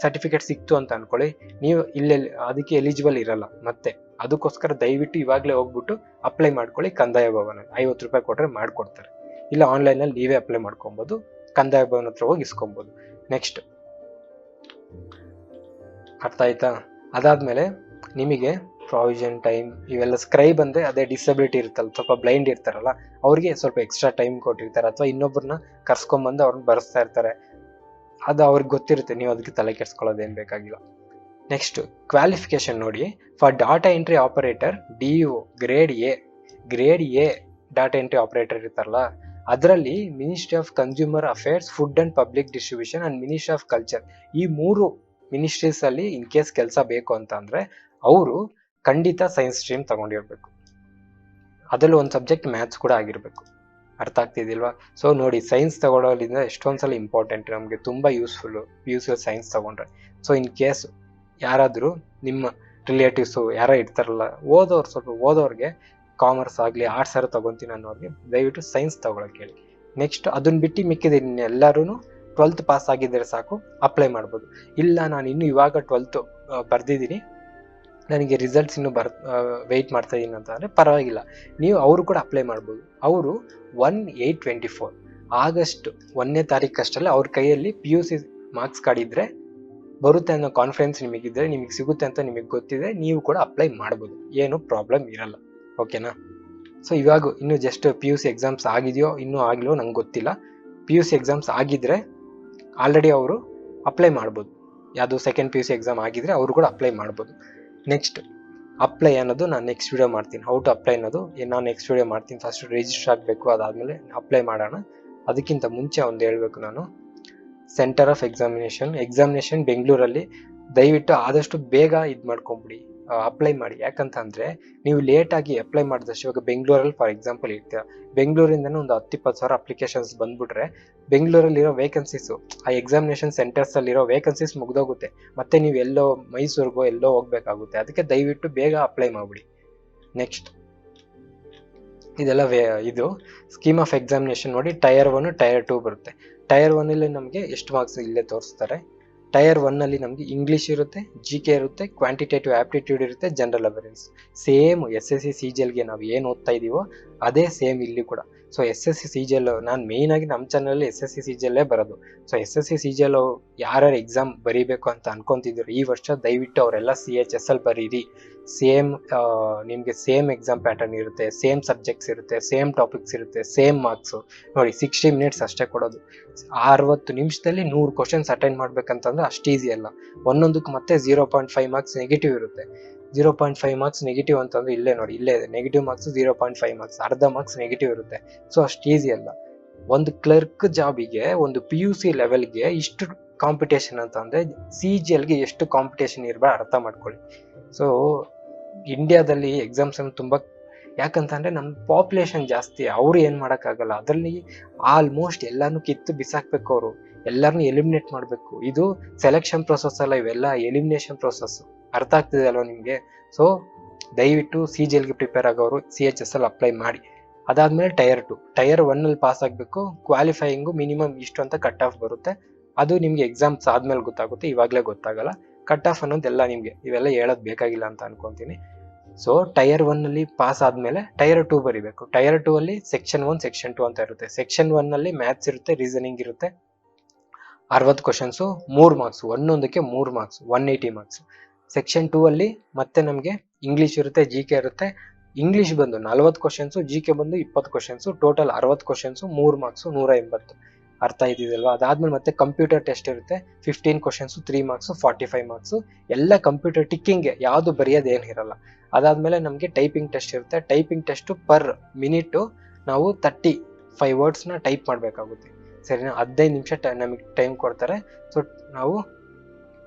ಸರ್ಟಿಫಿಕೇಟ್ ಸಿಕ್ತು ಅಂತ ಅನ್ಕೊಳ್ಳಿ, ನೀವು ಅದಕ್ಕೆ ಎಲಿಜಿಬಲ್ ಇರಲ್ಲ ಮತ್ತೆ. ಅದಕ್ಕೋಸ್ಕರ ದಯವಿಟ್ಟು ಇವಾಗಲೇ ಹೋಗ್ಬಿಟ್ಟು ಅಪ್ಲೈ ಮಾಡ್ಕೊಳ್ಳಿ ಕಂದಾಯ ಭವನ. 50 ರೂಪಾಯಿ ಕೊಟ್ರೆ ಮಾಡ್ಕೊಡ್ತಾರೆ. ಇಲ್ಲ ಆನ್ಲೈನಲ್ಲಿ ನೀವೇ ಅಪ್ಲೈ ಮಾಡ್ಕೊಬೋದು, ಕಂದಾಯ ಭವನ ಹತ್ರ ಹೋಗಿ ಇಸ್ಕೊಬೋದು. ನೆಕ್ಸ್ಟ್ ಅರ್ಥ ಆಯ್ತಾ. ಅದಾದ್ಮೇಲೆ ನಿಮಗೆ ಪ್ರಾವಿಷನ್ ಟೈಮ್ ಇವೆಲ್ಲ ಸ್ಕ್ರೈಬ್ ಅಂದ್ರೆ ಅದೇ ಡಿಸಬಿಲಿಟಿ ಇರುತ್ತಲ್ಲ, ಸ್ವಲ್ಪ ಬ್ಲೈಂಡ್ ಇರ್ತಾರಲ್ಲ ಅವ್ರಿಗೆ ಸ್ವಲ್ಪ ಎಕ್ಸ್ಟ್ರಾ ಟೈಮ್ ಕೊಟ್ಟಿರ್ತಾರೆ, ಅಥವಾ ಇನ್ನೊಬ್ಬರನ್ನ ಕರ್ಸ್ಕೊಂಡ್ಬಂದು ಅವ್ರನ್ನ ಬರೆಸ್ತಾ ಇರ್ತಾರೆ. ಅದು ಅವ್ರಿಗೆ ಗೊತ್ತಿರುತ್ತೆ, ನೀವು ಅದಕ್ಕೆ ತಲೆ ಕೆಡ್ಸ್ಕೊಳ್ಳೋದೇನು ಬೇಕಾಗಿಲ್ಲ. ನೆಕ್ಸ್ಟ್ ಕ್ವಾಲಿಫಿಕೇಶನ್ ನೋಡಿ. For data entry operator DO grade A data entry operator ಇರ್ತಾರಲ್ಲ, ಅದರಲ್ಲಿ ministry of consumer affairs, food and public distribution and ministry of culture, ಈ 3 ಮಿನಿಸ್ಟ್ರೀಸ್ ಅಲ್ಲಿ ಇನ್ ಕೇಸ್ ಕೆಲಸ ಬೇಕು ಅಂತ ಅಂದ್ರೆ ಅವರು ಖಂಡಿತ ಸೈನ್ಸ್ ಸ್ಟ್ರೀಮ್ ತಗೊಂಡಿರ್ಬೇಕು. ಅದರಲ್ಲಿ ಒಂದು ಸಬ್ಜೆಕ್ಟ್ ಮ್ಯಾಥ್ಸ್ ಕೂಡ ಆಗಿರ್ಬೇಕು. ಅರ್ಥ ಆಗ್ತಿದಿಲ್ವಾ. ಸೊ ನೋಡಿ, ಸೈನ್ಸ್ ತಗೊಳ್ಳೋದ್ರಿಂದ ಎಷ್ಟೊಂದ್ಸಲ ಇಂಪಾರ್ಟೆಂಟ್, ನಮಗೆ ತುಂಬಾ ಯೂಸ್ಫುಲ್ ಸೈನ್ಸ್ ತಗೊಂಡ್ರೆ. ಸೊ ಇನ್ ಕೇಸ್ ಯಾರಾದ್ರೂ ನಿಮ್ಮ ರಿಲೇಟಿವ್ಸ್ ಯಾರೋ ಇರ್ತಾರಲ್ಲ, ಸ್ವಲ್ಪ ಓದೋರ್ಗೆ ಕಾಮರ್ಸ್ ಆಗಲಿ ಆರ್ಟ್ಸ್ ತಗೊಂತೀನಿ ಅನ್ನೋರಿಗೆ ದಯವಿಟ್ಟು ಸೈನ್ಸ್ ತಗೊಳಕ್ ಹೇಳಿ. ನೆಕ್ಸ್ಟ್ ಅದನ್ನ ಬಿಟ್ಟು ಮಿಕ್ಕಿದ ಎಲ್ಲರೂ 12th ಪಾಸ್ ಆಗಿದ್ದರೆ ಸಾಕು ಅಪ್ಲೈ ಮಾಡ್ಬೋದು. ಇಲ್ಲ ನಾನು ಇನ್ನು ಇವಾಗ 12th ಬರ್ದಿದ್ದೀನಿ, ನನಗೆ ರಿಸಲ್ಟ್ಸ್ ಇನ್ನು ವೆಯ್ಟ್ ಮಾಡ್ತಾ ಇದ್ದೀನಿ ಅಂತ ಅಂದರೆ ಪರವಾಗಿಲ್ಲ, ನೀವು ಅವರು ಕೂಡ ಅಪ್ಲೈ ಮಾಡ್ಬೋದು. ಅವರು 1/8/24 ಆಗಸ್ಟ್ 1ನೇ ತಾರೀಕಷ್ಟಲ್ಲೇ ಅವ್ರ ಕೈಯಲ್ಲಿ PUC ಮಾರ್ಕ್ಸ್ ಕಾರ್ಡ್ ಇದ್ದರೆ ಬರುತ್ತೆ ಅನ್ನೋ ಕಾನ್ಫಿಡೆನ್ಸ್ ನಿಮಗಿದ್ರೆ, ನಿಮಗೆ ಸಿಗುತ್ತೆ ಅಂತ ನಿಮಗೆ ಗೊತ್ತಿದೆ, ನೀವು ಕೂಡ ಅಪ್ಲೈ ಮಾಡ್ಬೋದು, ಏನು ಪ್ರಾಬ್ಲಮ್ ಇರಲ್ಲ. ಓಕೆನಾ? ಸೊ ಇವಾಗ ಇನ್ನು ಜಸ್ಟ್ PUC ಎಕ್ಸಾಮ್ಸ್ ಆಗಿದೆಯೋ ಇನ್ನೂ ಆಗಿಲ್ವೋ ನಂಗೆ ಗೊತ್ತಿಲ್ಲ. PUC ಎಕ್ಸಾಮ್ಸ್ ಆಗಿದ್ರೆ ಆಲ್ರೆಡಿ ಅವರು ಅಪ್ಲೈ ಮಾಡ್ಬೋದು. ಯಾವುದು ಸೆಕೆಂಡ್ PUC ಎಕ್ಸಾಮ್ ಆಗಿದ್ರೆ ಅವರು ಕೂಡ ಅಪ್ಲೈ ಮಾಡ್ಬೋದು. ನೆಕ್ಸ್ಟ್ ಅಪ್ಲೈ ಅನ್ನೋದು ನಾನು ನೆಕ್ಸ್ಟ್ ವಿಡಿಯೋ ಮಾಡ್ತೀನಿ. ಹೌ ಟು ಅಪ್ಲೈ ಅನ್ನೋದು ನಾನು ನೆಕ್ಸ್ಟ್ ವಿಡಿಯೋ ಮಾಡ್ತೀನಿ. ಫಸ್ಟ್ ರಿಜಿಸ್ಟರ್ ಆಗಬೇಕು, ಅದಾದಮೇಲೆ ಅಪ್ಲೈ ಮಾಡೋಣ. ಅದಕ್ಕಿಂತ ಮುಂಚೆ ಒಂದು ಹೇಳಬೇಕು ನಾನು, ಸೆಂಟರ್ ಆಫ್ ಎಕ್ಸಾಮಿನೇಷನ್ ಬೆಂಗಳೂರಲ್ಲಿ ದಯವಿಟ್ಟು ಆದಷ್ಟು ಬೇಗ ಇದು ಮಾಡ್ಕೊಂಬಿಡಿ, ಅಪ್ಲೈ ಮಾಡಿ. ಯಾಕಂತಂದರೆ ನೀವು ಲೇಟಾಗಿ ಅಪ್ಲೈ ಮಾಡಿದಷ್ಟು, ಇವಾಗ ಬೆಂಗಳೂರಲ್ಲಿ ಫಾರ್ ಎಕ್ಸಾಂಪಲ್ ಇರ್ತೀರ, ಬೆಂಗಳೂರಿಂದನೇ ಒಂದು 10-20 ಸಾವಿರ ಅಪ್ಲಿಕೇಶನ್ಸ್ ಬಂದ್ಬಿಟ್ರೆ ಬೆಂಗಳೂರಲ್ಲಿರೋ ವೇಕೆನ್ಸೀಸು, ಆ ಎಕ್ಸಾಮಿನೇಷನ್ ಸೆಂಟರ್ಸಲ್ಲಿರೋ ವೇಕೆನ್ಸೀಸ್ ಮುಗ್ದೋಗುತ್ತೆ, ಮತ್ತೆ ನೀವು ಎಲ್ಲೋ ಮೈಸೂರಿಗೋ ಎಲ್ಲೋ ಹೋಗ್ಬೇಕಾಗುತ್ತೆ. ಅದಕ್ಕೆ ದಯವಿಟ್ಟು ಬೇಗ ಅಪ್ಲೈ ಮಾಡಿಬಿಡಿ. ನೆಕ್ಸ್ಟ್ ಇದೆಲ್ಲ ಇದು ಸ್ಕೀಮ್ ಆಫ್ ಎಕ್ಸಾಮಿನೇಷನ್ ನೋಡಿ. ಟೈರ್ 1 ಟೈರ್ 2 ಬರುತ್ತೆ. ಟೈರ್ 1 ನಮಗೆ ಎಷ್ಟು ಮಾರ್ಕ್ಸ್ ಇಲ್ಲೇ ತೋರಿಸ್ತಾರೆ. ಟೈರ್ 1 ನಮಗೆ ಇಂಗ್ಲೀಷ್ ಇರುತ್ತೆ, GK ಇರುತ್ತೆ, ಕ್ವಾಂಟಿಟೇಟಿವ್ ಆಪ್ಟಿಟ್ಯೂಡ್ ಇರುತ್ತೆ, ಜನರಲ್ ಅವೇರೆನ್ಸ್. ಸೇಮ್ SSC CGLಗೆ ನಾವು ಏನು ಓದ್ತಾ ಇದೀವೋ ಅದೇ ಸೇಮ್ ಇಲ್ಲಿ ಕೂಡ. ಸೊ SSC CGL ನಾನು ಮೇಯ್ನಾಗಿ ನಮ್ಮ ಚಾನಲಲ್ಲಿ SSC CGL ಬರೋದು. ಸೊ SSC CGL ಯಾರ್ಯಾರು ಎಕ್ಸಾಮ್ ಬರೀಬೇಕು ಅಂತ ಅನ್ಕೊಂತಿದ್ರು ಈ ವರ್ಷ, ದಯವಿಟ್ಟು ಅವರೆಲ್ಲ CHSL ಬರೀರಿ. ಸೇಮ್ ನಿಮಗೆ ಸೇಮ್ ಎಕ್ಸಾಮ್ ಪ್ಯಾಟರ್ನ್ ಇರುತ್ತೆ, ಸೇಮ್ ಸಬ್ಜೆಕ್ಟ್ಸ್ ಇರುತ್ತೆ, ಸೇಮ್ ಟಾಪಿಕ್ಸ್ ಇರುತ್ತೆ, ಸೇಮ್ ಮಾರ್ಕ್ಸು. ನೋಡಿ 60 ಮಿನಿಟ್ಸ್ ಅಷ್ಟೇ ಕೊಡೋದು. 60 ನಿಮಿಷದಲ್ಲಿ 100 ಕ್ವಶನ್ಸ್ ಅಟೆಂಡ್ ಮಾಡ್ಬೇಕಂತಂದ್ರೆ ಅಷ್ಟು ಈಸಿ ಅಲ್ಲ. ಒಂದೊಂದಕ್ಕೆ ಮತ್ತೆ 0.5 ಮಾರ್ಕ್ಸ್ ನೆಗೆಟಿವ್ ಇರುತ್ತೆ. 0.5 ಮಾರ್ಕ್ಸ್ ನೆಗೆಟಿವ್ ಅಂತಂದ್ರೆ ಇಲ್ಲೇ ನೋಡಿ, ಇಲ್ಲೇ ಇದೆ ನೆಗೆಟಿವ್ ಮಾರ್ಕ್ಸ್ 0.5 ಮಾರ್ಕ್ಸ್, ಅರ್ಧ ಮಾರ್ಕ್ಸ್ ನೆಗೆಟಿವ್ ಇರುತ್ತೆ. ಸೊ ಅಷ್ಟು ಈಸಿ ಅಲ್ಲ. ಒಂದು ಕ್ಲರ್ಕ್ ಜಾಬಿಗೆ, ಒಂದು PUC ಲೆವೆಲ್ಗೆ ಇಷ್ಟು ಕಾಂಪಿಟೇಷನ್ ಅಂತಂದರೆ CGLಗೆ ಎಷ್ಟು ಕಾಂಪಿಟೇಷನ್ ಇರಬಾರ್ದು ಅರ್ಥ ಮಾಡ್ಕೊಳ್ಳಿ. ಸೊ ಇಂಡಿಯಾದಲ್ಲಿ ಎಕ್ಸಾಮ್ಸ್ ಅನ್ನು ತುಂಬ, ಯಾಕಂತಂದರೆ ನಮ್ಮ ಪಾಪ್ಯುಲೇಷನ್ ಜಾಸ್ತಿ, ಅವರು ಏನು ಮಾಡೋಕ್ಕಾಗಲ್ಲ. ಅದರಲ್ಲಿ ಆಲ್ಮೋಸ್ಟ್ ಎಲ್ಲನೂ ಕಿತ್ತು ಬಿಸಾಕಬೇಕು, ಅವರು ಎಲ್ಲರನ್ನೂ ಎಲಿಮಿನೇಟ್ ಮಾಡಬೇಕು. ಇದು ಸೆಲೆಕ್ಷನ್ ಪ್ರೊಸೆಸ್ ಅಲ್ಲ, ಇವೆಲ್ಲ ಎಲಿಮಿನೇಷನ್ ಪ್ರೊಸೆಸ್ಸು. ಅರ್ಥ ಆಗ್ತಿದೆ ಅಲ್ವಾ ನಿಮಗೆ? ಸೊ ದಯವಿಟ್ಟು CGLಗೆ ಪ್ರಿಪೇರ್ ಆಗೋರು CHSL ಅಪ್ಲೈ ಮಾಡಿ. ಅದಾದಮೇಲೆ ಟೈರ್ 1 ಪಾಸ್ ಆಗಬೇಕು. ಕ್ವಾಲಿಫೈಯಿಂಗು ಮಿನಿಮಮ್ ಇಷ್ಟು ಅಂತ ಕಟ್ ಆಫ್ ಬರುತ್ತೆ. ಅದು ನಿಮಗೆ ಎಕ್ಸಾಮ್ಸ್ ಆದಮೇಲೆ ಗೊತ್ತಾಗುತ್ತೆ, ಇವಾಗಲೇ ಗೊತ್ತಾಗಲ್ಲ. ಕಟ್ ಆಫ್ ಅನ್ನೋದೆಲ್ಲ ನಿಮಗೆ ಇವೆಲ್ಲ ಹೇಳೋದು ಬೇಕಾಗಿಲ್ಲ ಅಂತ ಅನ್ಕೊತೀನಿ. ಸೊ ಟೈರ್ 1 ಪಾಸ್ ಆದಮೇಲೆ ಟೈರ್ 2 ಬರೀಬೇಕು. ಟೈರ್ 2 ಸೆಕ್ಷನ್ 1 ಸೆಕ್ಷನ್ 2 ಅಂತ ಇರುತ್ತೆ. ಸೆಕ್ಷನ್ 1 ಮ್ಯಾಥ್ಸ್ ಇರುತ್ತೆ, ರೀಸನಿಂಗ್ ಇರುತ್ತೆ, 60 ಕ್ವಶನ್ಸು, 3 ಮಾರ್ಕ್ಸ್, ಒಂದೊಂದಕ್ಕೆ 3 ಮಾರ್ಕ್ಸ್, 180 ಮಾರ್ಕ್ಸ್. ಸೆಕ್ಷನ್ 2 ಮತ್ತೆ ನಮಗೆ ಇಂಗ್ಲೀಷ್ ಇರುತ್ತೆ, GK ಇರುತ್ತೆ. ಇಂಗ್ಲೀಷ್ ಬಂದು 40 ಕ್ವಶನ್ಸು, GK ಬಂದು 20 ಕ್ವಶನ್ಸು, ಟೋಟಲ್ 60 ಕ್ವಶನ್ಸು, 3 ಮಾರ್ಕ್ಸು, 180. ಅರ್ಥ ಇದ್ದಿದಲ್ವಾ? ಅದಾದ್ಮೇಲೆ ಮತ್ತೆ ಕಂಪ್ಯೂಟರ್ ಟೆಸ್ಟ್ ಇರುತ್ತೆ, 15 ಕ್ವಶನ್ಸು, 3 ಮಾರ್ಕ್ಸು, 45 ಮಾರ್ಕ್ಸು. ಎಲ್ಲ ಕಂಪ್ಯೂಟರ್ ಟಿಕ್ಕಿಂಗ್ಗೆ, ಯಾವುದು ಬರೆಯೋದೇನು ಇರಲ್ಲ. ಅದಾದಮೇಲೆ ನಮಗೆ ಟೈಪಿಂಗ್ ಟೆಸ್ಟ್ ಇರುತ್ತೆ. ಟೈಪಿಂಗ್ ಟೆಸ್ಟು ಪರ್ ಮಿನಿಟು ನಾವು 35 ವರ್ಡ್ಸ್ನ ಟೈಪ್ ಮಾಡಬೇಕಾಗುತ್ತೆ. ಸರಿನಾ? 15 ನಿಮಿಷ ನಮಗೆ ಟೈಮ್ ಕೊಡ್ತಾರೆ. ಸೊ ನಾವು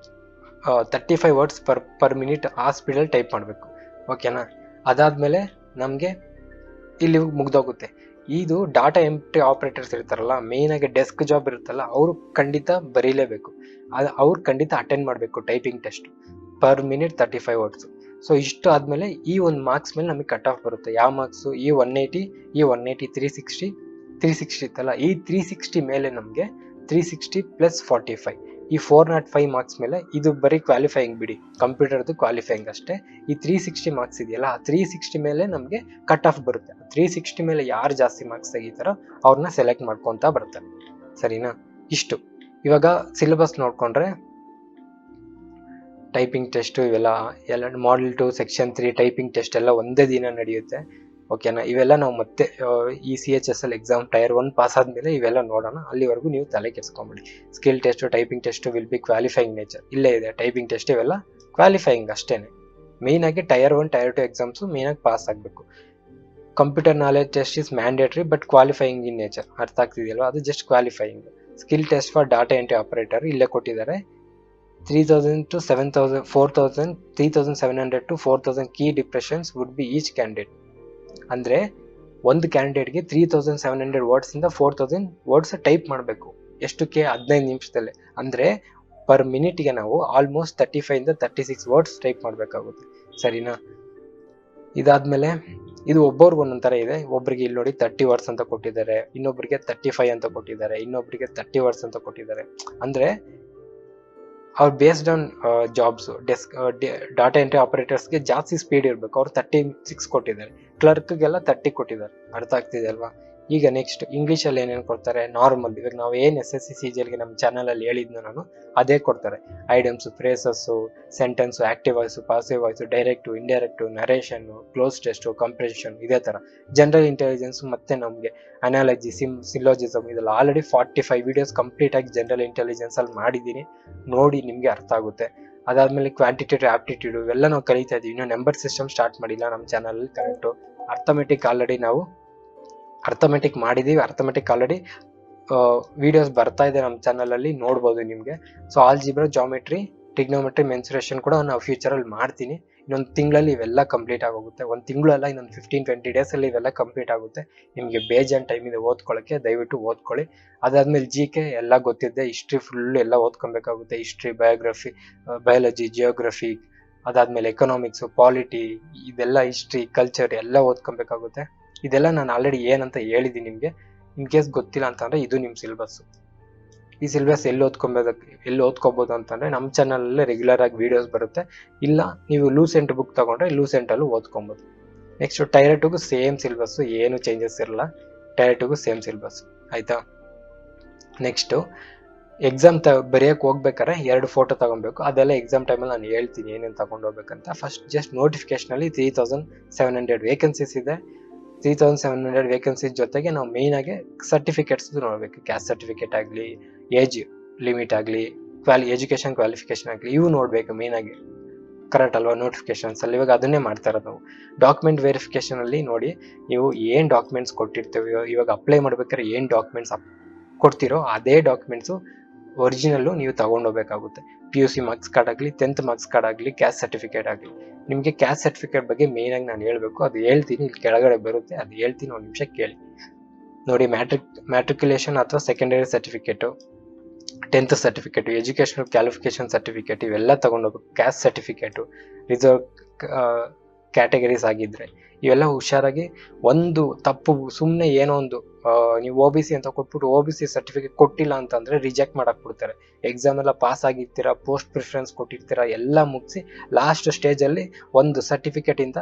35 ವರ್ಡ್ಸ್ ಪರ್ ಮಿನಿಟ್ ಆ ಸ್ಪೀಡಲ್ಲಿ ಟೈಪ್ ಮಾಡಬೇಕು. ಓಕೆನಾ? ಅದಾದಮೇಲೆ ನಮಗೆ ಇಲ್ಲಿ ಮುಗ್ದೋಗುತ್ತೆ. ಇದು ಡಾಟಾ ಎಂಟ್ರಿ ಆಪರೇಟರ್ಸ್ ಇರ್ತಾರಲ್ಲ, ಮೇಯ್ನಾಗಿ ಡೆಸ್ಕ್ ಜಾಬ್ ಇರುತ್ತಲ್ಲ, ಅವರು ಖಂಡಿತ ಬರೀಲೇಬೇಕು. ಅವ್ರು ಖಂಡಿತ ಅಟೆಂಡ್ ಮಾಡಬೇಕು typing test, per minute 35 words. So ಇಷ್ಟು ಆದಮೇಲೆ ಈ ಒಂದು ಮಾರ್ಕ್ಸ್ ಮೇಲೆ ನಮಗೆ ಕಟ್ ಆಫ್ ಬರುತ್ತೆ. ಯಾವ ಮಾರ್ಕ್ಸು? ಈ 180, ಈ 180, 360 ಇತ್ತಲ್ಲ, ಈ 360 ಮೇಲೆ ನಮಗೆ 360 + 45, ಈ 405 ಮಾರ್ಕ್ಸ್ ಮೇಲೆ, ಇದು ಬರೀ ಕ್ವಾಲಿಫೈಯಿಂಗ್ ಬಿಡಿ, ಕಂಪ್ಯೂಟರ್ದು ಕ್ವಾಲಿಫೈಯಿಂಗ್ ಅಷ್ಟೇ. ಈ 360 ಮಾರ್ಕ್ಸ್ ಇದೆಯಲ್ಲ, ಆ 360 ಮೇಲೆ ನಮಗೆ ಕಟ್ ಆಫ್ ಬರುತ್ತೆ. 360 ಮೇಲೆ ಯಾರು ಜಾಸ್ತಿ ಮಾರ್ಕ್ಸ್ ತೆಗಿತಾರೋ ಅವ್ರನ್ನ ಸೆಲೆಕ್ಟ್ ಮಾಡ್ಕೊತಾ ಬರ್ತಾರೆ. ಸರಿನಾ? ಇಷ್ಟು. ಇವಾಗ ಸಿಲೆಬಸ್ ನೋಡ್ಕೊಂಡ್ರೆ ಟೈಪಿಂಗ್ ಟೆಸ್ಟು ಇವೆಲ್ಲ Model 2 ಸೆಕ್ಷನ್ 3 ಟೈಪಿಂಗ್ ಟೆಸ್ಟ್ ಎಲ್ಲ ಒಂದೇ ದಿನ ನಡೆಯುತ್ತೆ. ಓಕೆನಾ? ಇವೆಲ್ಲ ನಾವು ಮತ್ತೆ ಈ CHSL ಎಕ್ಸಾಮ್ ಟೈರ್ 1 ಪಾಸ್ ಆದಮೇಲೆ ಇವೆಲ್ಲ ನೋಡೋಣ. ಅಲ್ಲಿವರೆಗೂ ನೀವು ತಲೆ ಕೆಡಿಸ್ಕೊಂಬಿಡಿ. Skill test, typing test will be qualifying nature. ಇಲ್ಲೇ ಇದೆ ಟೈಪಿಂಗ್ ಟೆಸ್ಟ್, ಇವೆಲ್ಲ ಕ್ವಾಲಿಫೈಯಿಂಗ್ ಅಷ್ಟೇ. ಮೇಯ್ನಾಗಿ ಟೈರ್ 1 ಟೈರ್ 2 ಎಕ್ಸಾಮ್ಸು ಮೇಯ್ನಾಗಿ ಪಾಸ್ ಆಗಬೇಕು. Computer knowledge test is mandatory but qualifying in nature. ಅರ್ಥ ಆಗ್ತಿದೆಯಲ್ವಾ? ಅದು just qualifying. Skill test for data entry operator ಇಲ್ಲೇ ಕೊಟ್ಟಿದ್ದಾರೆ. 3,000 to 7,000, 4,000, 3,700 to 4,000 key depressions would be each candidate. ಅಂದರೆ ಒಂದು ಕ್ಯಾಂಡಿಡೇಟ್ಗೆ 3,700 ವರ್ಡ್ಸಿಂದ 4,000 ವರ್ಡ್ಸ್ ಟೈಪ್ ಮಾಡಬೇಕು. ಎಷ್ಟಕ್ಕೆ? 15 ನಿಮಿಷದಲ್ಲೇ. ಅಂದರೆ ಪರ್ ಮಿನಿಟ್ಗೆ ನಾವು ಆಲ್ಮೋಸ್ಟ್ 35 ಇಂದ 36 ವರ್ಡ್ಸ್ ಟೈಪ್ ಮಾಡಬೇಕಾಗುತ್ತೆ. ಸರಿನಾ? ಇದಾದಮೇಲೆ ಇದು ಒಬ್ಬರಿಗೆ ಒಂದೊಂದ್ ತರ ಇದೆ. ಒಬ್ಬರಿಗೆ ಇಲ್ಲಿ ನೋಡಿ 30 ವರ್ಡ್ಸ್ ಅಂತ ಕೊಟ್ಟಿದ್ದಾರೆ, ಇನ್ನೊಬ್ಬರಿಗೆ 35 ಅಂತ ಕೊಟ್ಟಿದ್ದಾರೆ, ಇನ್ನೊಬ್ಬರಿಗೆ 30 ವರ್ಡ್ಸ್ ಅಂತ ಕೊಟ್ಟಿದ್ದಾರೆ. ಅಂದ್ರೆ ಅವ್ರು based on jobs data entry ಆಪರೇಟರ್ಸ್ಗೆ ಜಾಸ್ತಿ ಸ್ಪೀಡ್ ಇರಬೇಕು, ಅವ್ರು 36 ಕೊಟ್ಟಿದ್ದಾರೆ, ಕ್ಲರ್ಕ್ಗೆಲ್ಲ 30 ಕೊಟ್ಟಿದ್ದಾರೆ. ಅರ್ಥ ಆಗ್ತಿದೆ ಅಲ್ವಾ? ಈಗ ನೆಕ್ಸ್ಟ್ ಇಂಗ್ಲೀಷಲ್ಲಿ ಏನೇನು ಕೊಡ್ತಾರೆ, ನಾರ್ಮಲ್. ಇವಾಗ ನಾವು ಏನು SSC CGLಗೆ ನಮ್ಮ ಚಾನಲಲ್ಲಿ ಹೇಳಿದ್ನು ನಾನು, ಅದೇ ಕೊಡ್ತಾರೆ. Idioms, phrases, sentence, active voice, passive voice, direct, indirect, narration, cloze test, comprehension, ಇದೇ ಥರ. ಜನರಲ್ ಇಂಟೆಲಿಜೆನ್ಸ್ ಮತ್ತೆ ನಮಗೆ ಅನಾಲಜಿ, ಸಿಲೋಜಿಸಮ್, ಇದೆಲ್ಲ ಆಲ್ರೆಡಿ 45 ವಿಡಿಯೋಸ್ ಕಂಪ್ಲೀಟ್ ಆಗಿ ಜನರಲ್ ಇಂಟೆಲಿಜೆನ್ಸ್ ಅಲ್ಲಿ ಮಾಡಿದ್ದೀನಿ, ನೋಡಿ ನಿಮಗೆ ಅರ್ಥ ಆಗುತ್ತೆ. ಅದಾದ್ಮೇಲೆ ಕ್ವಾಂಟಿಟೇಟಿವ್ ಆಪ್ಟಿಟ್ಯೂಡ್ ಇವೆಲ್ಲ ನಾವು ಕಲಿತಾ ಇದೀವಿ. ಇನ್ನು ನಂಬರ್ ಸಿಸ್ಟಮ್ ಸ್ಟಾರ್ಟ್ ಮಾಡಿಲ್ಲ ನಮ್ಮ ಚಾನಲ್. ಕರೆಕ್ಟು. ಅರ್ಥಮೆಟಿಕ್ ಆಲ್ರೆಡಿ ನಾವು ಅರ್ಥಮೆಟಿಕ್ ಮಾಡಿದೀವಿ. ಅರ್ಥಮೆಟಿಕ್ ಆಲ್ರೆಡಿ ವಿಡಿಯೋಸ್ ಬರ್ತಾ ಇದೆ ನಮ್ಮ ಚಾನಲ್ ಅಲ್ಲಿ, ನೋಡ್ಬೋದು ನಿಮ್ಗೆ. So algebra, geometry, trigonometry, mensuration ಕೂಡ ನಾವು ಫ್ಯೂಚರ್ ಅಲ್ಲಿ ಮಾಡ್ತೀನಿ. ಇನ್ನೊಂದು ತಿಂಗಳಲ್ಲಿ ಇವೆಲ್ಲ ಕಂಪ್ಲೀಟ್ ಆಗೋಗುತ್ತೆ. ಒಂದು ತಿಂಗಳಲ್ಲ, ಇನ್ನೊಂದು 15-20 ಡೇಸ್ ಅಲ್ಲಿ ಇವೆಲ್ಲ ಕಂಪ್ಲೀಟ್ ಆಗುತ್ತೆ. ನಿಮಗೆ ಬೇಜಾನ್ ಟೈಮ್ ಇದೆ ಓದ್ಕೊಳ್ಳೋಕೆ, ದಯವಿಟ್ಟು ಓದ್ಕೊಳ್ಳಿ. ಅದಾದ್ಮೇಲೆ GK ಎಲ್ಲ ಗೊತ್ತಿದೆ, ಹಿಸ್ಟ್ರಿ ಫುಲ್ ಎಲ್ಲ ಓದ್ಕೊಬೇಕಾಗುತ್ತೆ. ಹಿಸ್ಟ್ರಿ, ಬಯೋಗ್ರಫಿ, ಬಯಾಲಜಿ, ಜಿಯೋಗ್ರಫಿ, ಅದಾದ್ಮೇಲೆ ಎಕನಾಮಿಕ್ಸ್, ಪಾಲಿಟಿ, ಇದೆಲ್ಲ ಹಿಸ್ಟ್ರಿ, ಕಲ್ಚರ್ ಎಲ್ಲ ಓದ್ಕೊಬೇಕಾಗುತ್ತೆ. ಇದೆಲ್ಲ ನಾನು ಆಲ್ರೆಡಿ ಏನಂತ ಹೇಳಿದ್ದೀನಿ ನಿಮಗೆ. ಇನ್ ಕೇಸ್ ಗೊತ್ತಿಲ್ಲ ಅಂತಂದ್ರೆ ಇದು ನಿಮ್ಮ ಸಿಲೆಬಸ್. ಈ ಸಿಲೆಬಸ್ ಎಲ್ಲಿ ಓದ್ಕೋಬಹುದು ಅಂತಂದ್ರೆ ನಮ್ಮ ಚಾನಲಲ್ಲೇ ರೆಗ್ಯುಲರ್ ಆಗಿ ವಿಡಿಯೋಸ್ ಬರುತ್ತೆ. ಇಲ್ಲ ನೀವು ಲೂಸೆಂಟ್ ಬುಕ್ ತಗೊಂಡ್ರೆ ಲೂಸೆಂಟ್ ಅಲ್ಲೂ ಓದ್ಕೊಬಹುದು. ನೆಕ್ಸ್ಟ್ ಟೈರ್ 2ಗೂ ಸೇಮ್ ಸಿಲೆಬಸ್, ಏನು ಚೇಂಜಸ್ ಇರಲ್ಲ. ಟೈರ್ 2ಗೂ ಸೇಮ್ ಸಿಲೆಬಸ್, ಆಯ್ತಾ? ನೆಕ್ಸ್ಟ್ ಎಕ್ಸಾಮ್ ಬರೆಯಕ್ಕೆ ಹೋಗ್ಬೇಕಾರೆ 2 ಫೋಟೋ ತಗೊಬೇಕು. ಅದೆಲ್ಲ ಎಕ್ಸಾಮ್ ಟೈಮಲ್ಲಿ ನಾನು ಹೇಳ್ತೀನಿ ಏನೇನು ತಗೊಂಡು ಹೋಗ್ಬೇಕಂತ. ಫಸ್ಟ್ ಜಸ್ಟ್ ನೋಟಿಫಿಕೇಶನ್ ಅಲ್ಲಿ 3700 ವೇಕೆನ್ಸೀಸ್ ಇದೆ. 3700 ವೇಕೆನ್ಸೀಸ್ ಜೊತೆಗೆ ನಾವು ಮೇಯ್ನ್ ಆಗಿ ಸರ್ಟಿಫಿಕೇಟ್ಸ್ ನೋಡ್ಬೇಕು. ಕ್ಯಾಸ್ಟ್ ಸರ್ಟಿಫಿಕೇಟ್ ಆಗಲಿ, ಏಜ್ ಲಿಮಿಟ್ ಆಗಲಿ, ಎಜುಕೇಶನ್ ಕ್ವಾಲಿಫಿಕೇಶನ್ ಆಗಲಿ, ಇವು ನೋಡ್ಬೇಕು ಮೇಯ್ನ್ ಆಗಿ. ಕರೆಕ್ಟ್ ಅಲ್ವಾ? ನೋಟಿಫಿಕೇಶನ್ಸ್ ಅಲ್ಲಿ ಇವಾಗ ಅದನ್ನೇ ಮಾಡ್ತಾ ಇರೋದು ನಾವು. ಡಾಕ್ಯುಮೆಂಟ್ ವೆರಿಫಿಕೇಶನ್ ಅಲ್ಲಿ ನೋಡಿ, ನೀವು ಏನ್ ಡಾಕ್ಯುಮೆಂಟ್ಸ್ ಕೊಟ್ಟಿರ್ತೀವಿ, ಇವಾಗ ಅಪ್ಲೈ ಮಾಡ್ಬೇಕಾದ್ರೆ ಏನ್ ಡಾಕ್ಯುಮೆಂಟ್ಸ್ ಕೊಡ್ತಿರೋ ಅದೇ ಡಾಕ್ಯುಮೆಂಟ್ಸು ಒರಿಜಿನಲ್ಲು ನೀವು ತಗೊಂಡೋಗ್ಬೇಕಾಗುತ್ತೆ. PUC ಮಾರ್ಕ್ಸ್ ಕಾರ್ಡ್ ಆಗಲಿ, 10th ಮಾರ್ಕ್ಸ್ ಕಾರ್ಡ್ ಆಗಲಿ, ಕ್ಯಾಸ್ಟ್ ಸರ್ಟಿಫಿಕೇಟ್ ಆಗಲಿ. ನಿಮಗೆ ಕ್ಯಾಸ್ಟ್ ಸರ್ಟಿಫಿಕೇಟ್ ಬಗ್ಗೆ ಮೇಯ್ನ್ ಆಗಿ ನಾನು ಹೇಳ್ಬೇಕು, ಅದು ಹೇಳ್ತೀನಿ, ಇಲ್ಲಿ ಕೆಳಗಡೆ ಬರುತ್ತೆ, ಅದು ಹೇಳ್ತೀನಿ, ಒಂದು ನಿಮಿಷ ಕೇಳಿ. ನೋಡಿ, ಮ್ಯಾಟ್ರಿಕ್ಯುಲೇಷನ್ ಅಥವಾ secondary certificate, 10th certificate, educational qualification certificate, ಇವೆಲ್ಲ ತಗೊಂಡೋಗ್ಬೇಕು. ಕ್ಯಾಸ್ಟ್ ಸರ್ಟಿಫಿಕೇಟು, ರಿಸರ್ವ್ ಕ್ಯಾಟಗರೀಸ್ ಆಗಿದ್ರೆ ಇವೆಲ್ಲ ಹುಷಾರಾಗಿ. ಒಂದು ತಪ್ಪು ಸುಮ್ಮನೆ ಏನೋ ಒಂದು ನೀವು OBC ಅಂತ ಕೊಟ್ಬಿಟ್ಟು OBC ಸರ್ಟಿಫಿಕೇಟ್ ಕೊಟ್ಟಿಲ್ಲ ಅಂತಂದ್ರೆ ರಿಜೆಕ್ಟ್ ಮಾಡಕ್ ಬಿಡ್ತಾರೆ. ಎಕ್ಸಾಮ್ ಎಲ್ಲ ಪಾಸ್ ಆಗಿರ್ತೀರಾ, ಪೋಸ್ಟ್ ಪ್ರಿಫರೆನ್ಸ್ ಕೊಟ್ಟಿರ್ತೀರಾ, ಎಲ್ಲ ಮುಗಿಸಿ ಲಾಸ್ಟ್ ಸ್ಟೇಜ್ ಅಲ್ಲಿ ಒಂದು ಸರ್ಟಿಫಿಕೇಟ್ ಇಂದ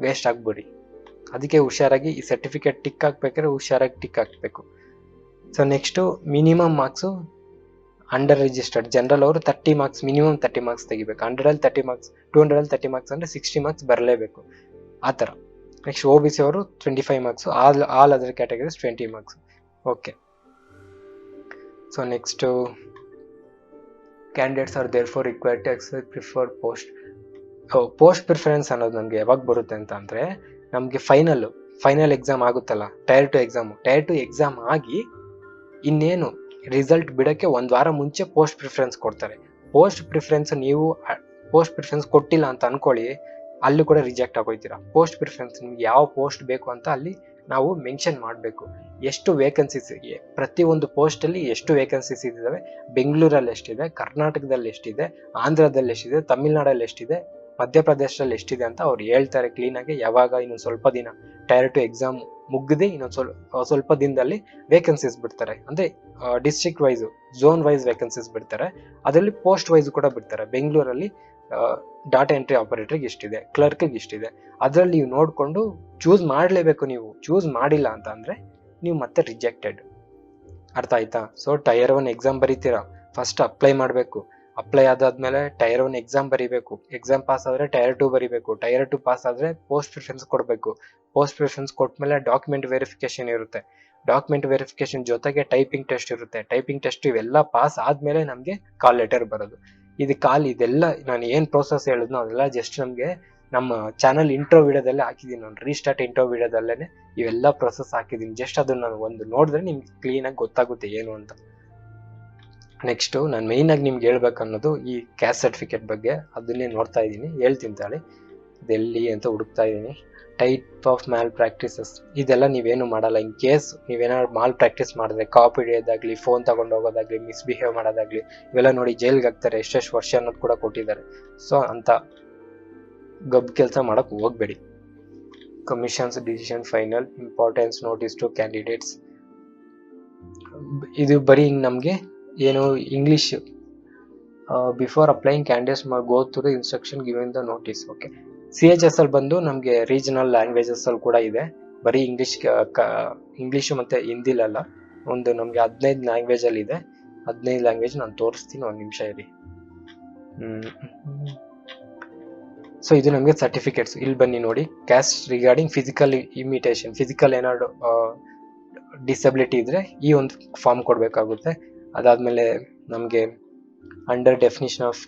ವೇಸ್ಟ್ ಆಗ್ಬಿಡಿ. ಅದಕ್ಕೆ ಹುಷಾರಾಗಿ ಈ ಸರ್ಟಿಫಿಕೇಟ್ ಟಿಕ್ ಹಾಕ್ಬೇಕಾದ್ರೆ ಹುಷಾರಾಗಿ ಟಿಕ್ ಹಾಕ್ಬೇಕು. So next minimum marks under registered general ಅವರು 30 ಮಾರ್ಕ್ಸ್, ಮಿನಿಮಮ್ 30 ಮಾರ್ಕ್ಸ್ ತೆಗಿಬೇಕು. 100 30 ಮಾರ್ಕ್ಸ್, 200 30 ಮಾರ್ಕ್ಸ್ ಅಂದ್ರೆ 60 ಮಾರ್ಕ್ಸ್ ಬರಲೇಬೇಕು, ಆ ಥರ. ನೆಕ್ಸ್ಟ್ OBC ಅವರು 25 marks, all other categories 20 marks. Okay. So next candidates are there for required to accept preferred post preference ಅನ್ನೋದು ನಮಗೆ ಯಾವಾಗ ಬರುತ್ತೆ ಅಂತ ಅಂದ್ರೆ, ನಮಗೆ ಫೈನಲ್ ಎಕ್ಸಾಮ್ ಆಗುತ್ತಲ್ಲ, ಟೈರ್ 2 ಎಕ್ಸಾಮ್ ಆಗಿ ಇನ್ನೇನು ರಿಸಲ್ಟ್ ಬಿಡಕ್ಕೆ 1 ವಾರ ಮುಂಚೆ ಪೋಸ್ಟ್ ಪ್ರಿಫರೆನ್ಸ್ ಕೊಡ್ತಾರೆ. ಪೋಸ್ಟ್ ಪ್ರಿಫರೆನ್ಸ್ ಕೊಟ್ಟಿಲ್ಲ ಅಂತ ಅನ್ಕೊಳ್ಳಿ, ಅಲ್ಲಿ ಕೂಡ ರಿಜೆಕ್ಟ್ ಆಗೋಯ್ತೀರಾ. ಪೋಸ್ಟ್ ಪ್ರಿಫರೆನ್ಸ್ ನಿಮ್ಗೆ ಯಾವ ಪೋಸ್ಟ್ ಬೇಕು ಅಂತ ಅಲ್ಲಿ ನಾವು ಮೆನ್ಷನ್ ಮಾಡಬೇಕು. ಎಷ್ಟು ವೇಕೆನ್ಸೀಸ್, ಪ್ರತಿಯೊಂದು ಪೋಸ್ಟ್ ಅಲ್ಲಿ ಎಷ್ಟು ವೇಕೆನ್ಸೀಸ್ ಇದ್ದಾವೆ, ಬೆಂಗಳೂರಲ್ಲಿ ಎಷ್ಟಿದೆ, ಕರ್ನಾಟಕದಲ್ಲಿ ಎಷ್ಟಿದೆ, ಆಂಧ್ರದಲ್ಲಿ ಎಷ್ಟಿದೆ, ತಮಿಳ್ನಾಡಲ್ಲಿ ಎಷ್ಟಿದೆ, ಮಧ್ಯಪ್ರದೇಶದಲ್ಲಿ ಎಷ್ಟಿದೆ ಅಂತ ಅವ್ರು ಹೇಳ್ತಾರೆ ಕ್ಲೀನಾಗಿ. ಯಾವಾಗ ಇನ್ನೊಂದು ಸ್ವಲ್ಪ ದಿನ ಟೈರ್ 2 ಎಕ್ಸಾಮ್ ಮುಗ್ದೆ ಇನ್ನೊಂದು ಸ್ವಲ್ಪ ದಿನದಲ್ಲಿ ವೇಕೆನ್ಸೀಸ್ ಬಿಡ್ತಾರೆ. ಅಂದ್ರೆ district wise, zone wise vacancies ಬಿಡ್ತಾರೆ. ಅದರಲ್ಲಿ ಪೋಸ್ಟ್ ವೈಸ್ ಕೂಡ ಬಿಡ್ತಾರೆ. ಬೆಂಗಳೂರಲ್ಲಿ ಡಾಟಾ ಎಂಟ್ರಿ ಆಪರೇಟರ್ಗೆ ಇಷ್ಟಿದೆ, ಕ್ಲರ್ಕ್ಗೆ ಇಷ್ಟಿದೆ, ಅದರಲ್ಲಿ ನೀವು ನೋಡಿಕೊಂಡು ಚೂಸ್ ಮಾಡಲೇಬೇಕು. ನೀವು ಚೂಸ್ ಮಾಡಿಲ್ಲ ಅಂತ ಅಂದ್ರೆ ನೀವು ಮತ್ತೆ ರಿಜೆಕ್ಟೆಡ್. ಅರ್ಥ ಆಯ್ತಾ? ಸೊ ಟೈರ್ 1 ಎಕ್ಸಾಮ್ ಬರೀತೀರಾ, ಫಸ್ಟ್ ಅಪ್ಲೈ ಮಾಡಬೇಕು. ಅಪ್ಲೈ ಆದಾದ್ಮೇಲೆ ಟೈರ್ 1 ಎಕ್ಸಾಮ್ ಬರೀಬೇಕು. ಎಕ್ಸಾಮ್ ಪಾಸ್ ಆದ್ರೆ ಟೈರ್ 2 ಬರೀಬೇಕು. ಟೈರ್ 2 ಪಾಸ್ ಆದ್ರೆ ಪೋಸ್ಟ್ ಪ್ರಿಫರೆನ್ಸ್ ಕೊಡಬೇಕು. ಪೋಸ್ಟ್ ಪ್ರಿಫರೆನ್ಸ್ ಕೊಟ್ಮೇಲೆ ಡಾಕ್ಯುಮೆಂಟ್ ವೆರಿಫಿಕೇಶನ್ ಇರುತ್ತೆ. ಡಾಕ್ಯುಮೆಂಟ್ ವೆರಿಫಿಕೇಶನ್ ಜೊತೆಗೆ ಟೈಪಿಂಗ್ ಟೆಸ್ಟ್ ಇರುತ್ತೆ. ಟೈಪಿಂಗ್ ಟೆಸ್ಟ್ ಇವೆಲ್ಲ ಪಾಸ್ ಆದ್ಮೇಲೆ ನಮಗೆ ಕಾಲ್ ಲೆಟರ್ ಬರೋದು. ಇದೆಲ್ಲ ನಾನು ಏನ್ ಪ್ರೋಸೆಸ್ ಹೇಳಿದ್ನೋ ಅದೆಲ್ಲ ಜಸ್ಟ್ ನಮಗೆ ನಮ್ಮ ಚಾನಲ್ ಇಂಟ್ರೋ ವಿಡಿಯೋದಲ್ಲೇ ಹಾಕಿದೀನಿ. ನಾನು ರೀಸ್ಟಾರ್ಟ್ ಇಂಟ್ರೋ ವಿಡಿಯೋದಲ್ಲೇನೆ ಇವೆಲ್ಲ ಪ್ರೊಸೆಸ್ ಹಾಕಿದೀನಿ. ಜಸ್ಟ್ ಅದನ್ನ ನಾನು ಒಂದು ನೋಡಿದ್ರೆ ನಿಮ್ಗೆ ಕ್ಲೀನ್ ಆಗಿ ಗೊತ್ತಾಗುತ್ತೆ ಏನು ಅಂತ. ನೆಕ್ಸ್ಟ್ ನಾನು ಮೇಯ್ನ್ ಆಗಿ ನಿಮ್ಗೆ ಹೇಳ್ಬೇಕನ್ನೋದು ಈ ಕ್ಯಾಸ್ಟ್ ಸರ್ಟಿಫಿಕೇಟ್ ಬಗ್ಗೆ, ಅದನ್ನೇ ನೋಡ್ತಾ ಇದ್ದೀನಿ, ಹೇಳ್ತೀನಿ ತಾಳಿ. ಇದೆಲ್ಲಿ ಅಂತ ಹುಡುಕ್ತಾ ಇದ್ದೀನಿ. ಟೈಪ್ ಆಫ್ ಮ್ಯಾಲ್ ಪ್ರಾಕ್ಟೀಸಸ್, ಇದೆಲ್ಲ ನೀವೇನು ಮಾಡಲ್ಲ. ಇನ್ ಕೇಸ್ ನೀವೇನಾದ್ರು ಮಾಲ್ ಪ್ರಾಕ್ಟೀಸ್ ಮಾಡಿದ್ರೆ, ಕಾಪಿ ಹಿಡಿಯೋದಾಗ್ಲಿ, ಫೋನ್ ತಗೊಂಡು ಹೋಗೋದಾಗ್ಲಿ, ಮಿಸ್ಬಿಹೇವ್ ಮಾಡೋದಾಗ್ಲಿ, ಇವೆಲ್ಲ ನೋಡಿ ಜೈಲ್ಗೆ ಹಾಕ್ತಾರೆ. ಎಷ್ಟೆಷ್ಟು ವರ್ಷ ಅನ್ನೋದು ಕೂಡ ಕೊಟ್ಟಿದ್ದಾರೆ. ಸೊ ಅಂತ ಗಬ್ ಕೆಲಸ ಮಾಡಕ್ ಹೋಗ್ಬೇಡಿ. Commission's decision final importance notice to candidates. ಇದು ಬರೀ ನಮಗೆ ಏನು English before applying candidates go through the instruction given the notice. Okay, CHSL ಬಂದು ನಮಗೆ ರೀಜನಲ್ ಲ್ಯಾಂಗ್ವೇಜಸ್ ಅಲ್ಲಿ ಕೂಡ ಇದೆ, ಬರೀ ಇಂಗ್ಲಿಷ್ ಮತ್ತೆ ಹಿಂದಿಲಲ್ಲ, ಒಂದು ನಮಗೆ 15 ಲ್ಯಾಂಗ್ವೇಜ್ ಅಲ್ಲಿ ಇದೆ. 15 ಲ್ಯಾಂಗ್ವೇಜ್ ನಾನು ತೋರಿಸ್ತೀನಿ, ಒಂದು ನಿಮಿಷ ಇರಿ. ಸೊ ಇದು ನಮಗೆ ಸರ್ಟಿಫಿಕೇಟ್ಸ್. ಇಲ್ಲಿ ಬನ್ನಿ ನೋಡಿ, caste regarding physical imitation, physical ಏನಾದ್ರು ಡಿಸಬಿಲಿಟಿ ಇದ್ರೆ ಈ ಒಂದು ಫಾರ್ಮ್ ಕೊಡಬೇಕಾಗುತ್ತೆ. ಅದಾದ್ಮೇಲೆ ನಮಗೆ under definition of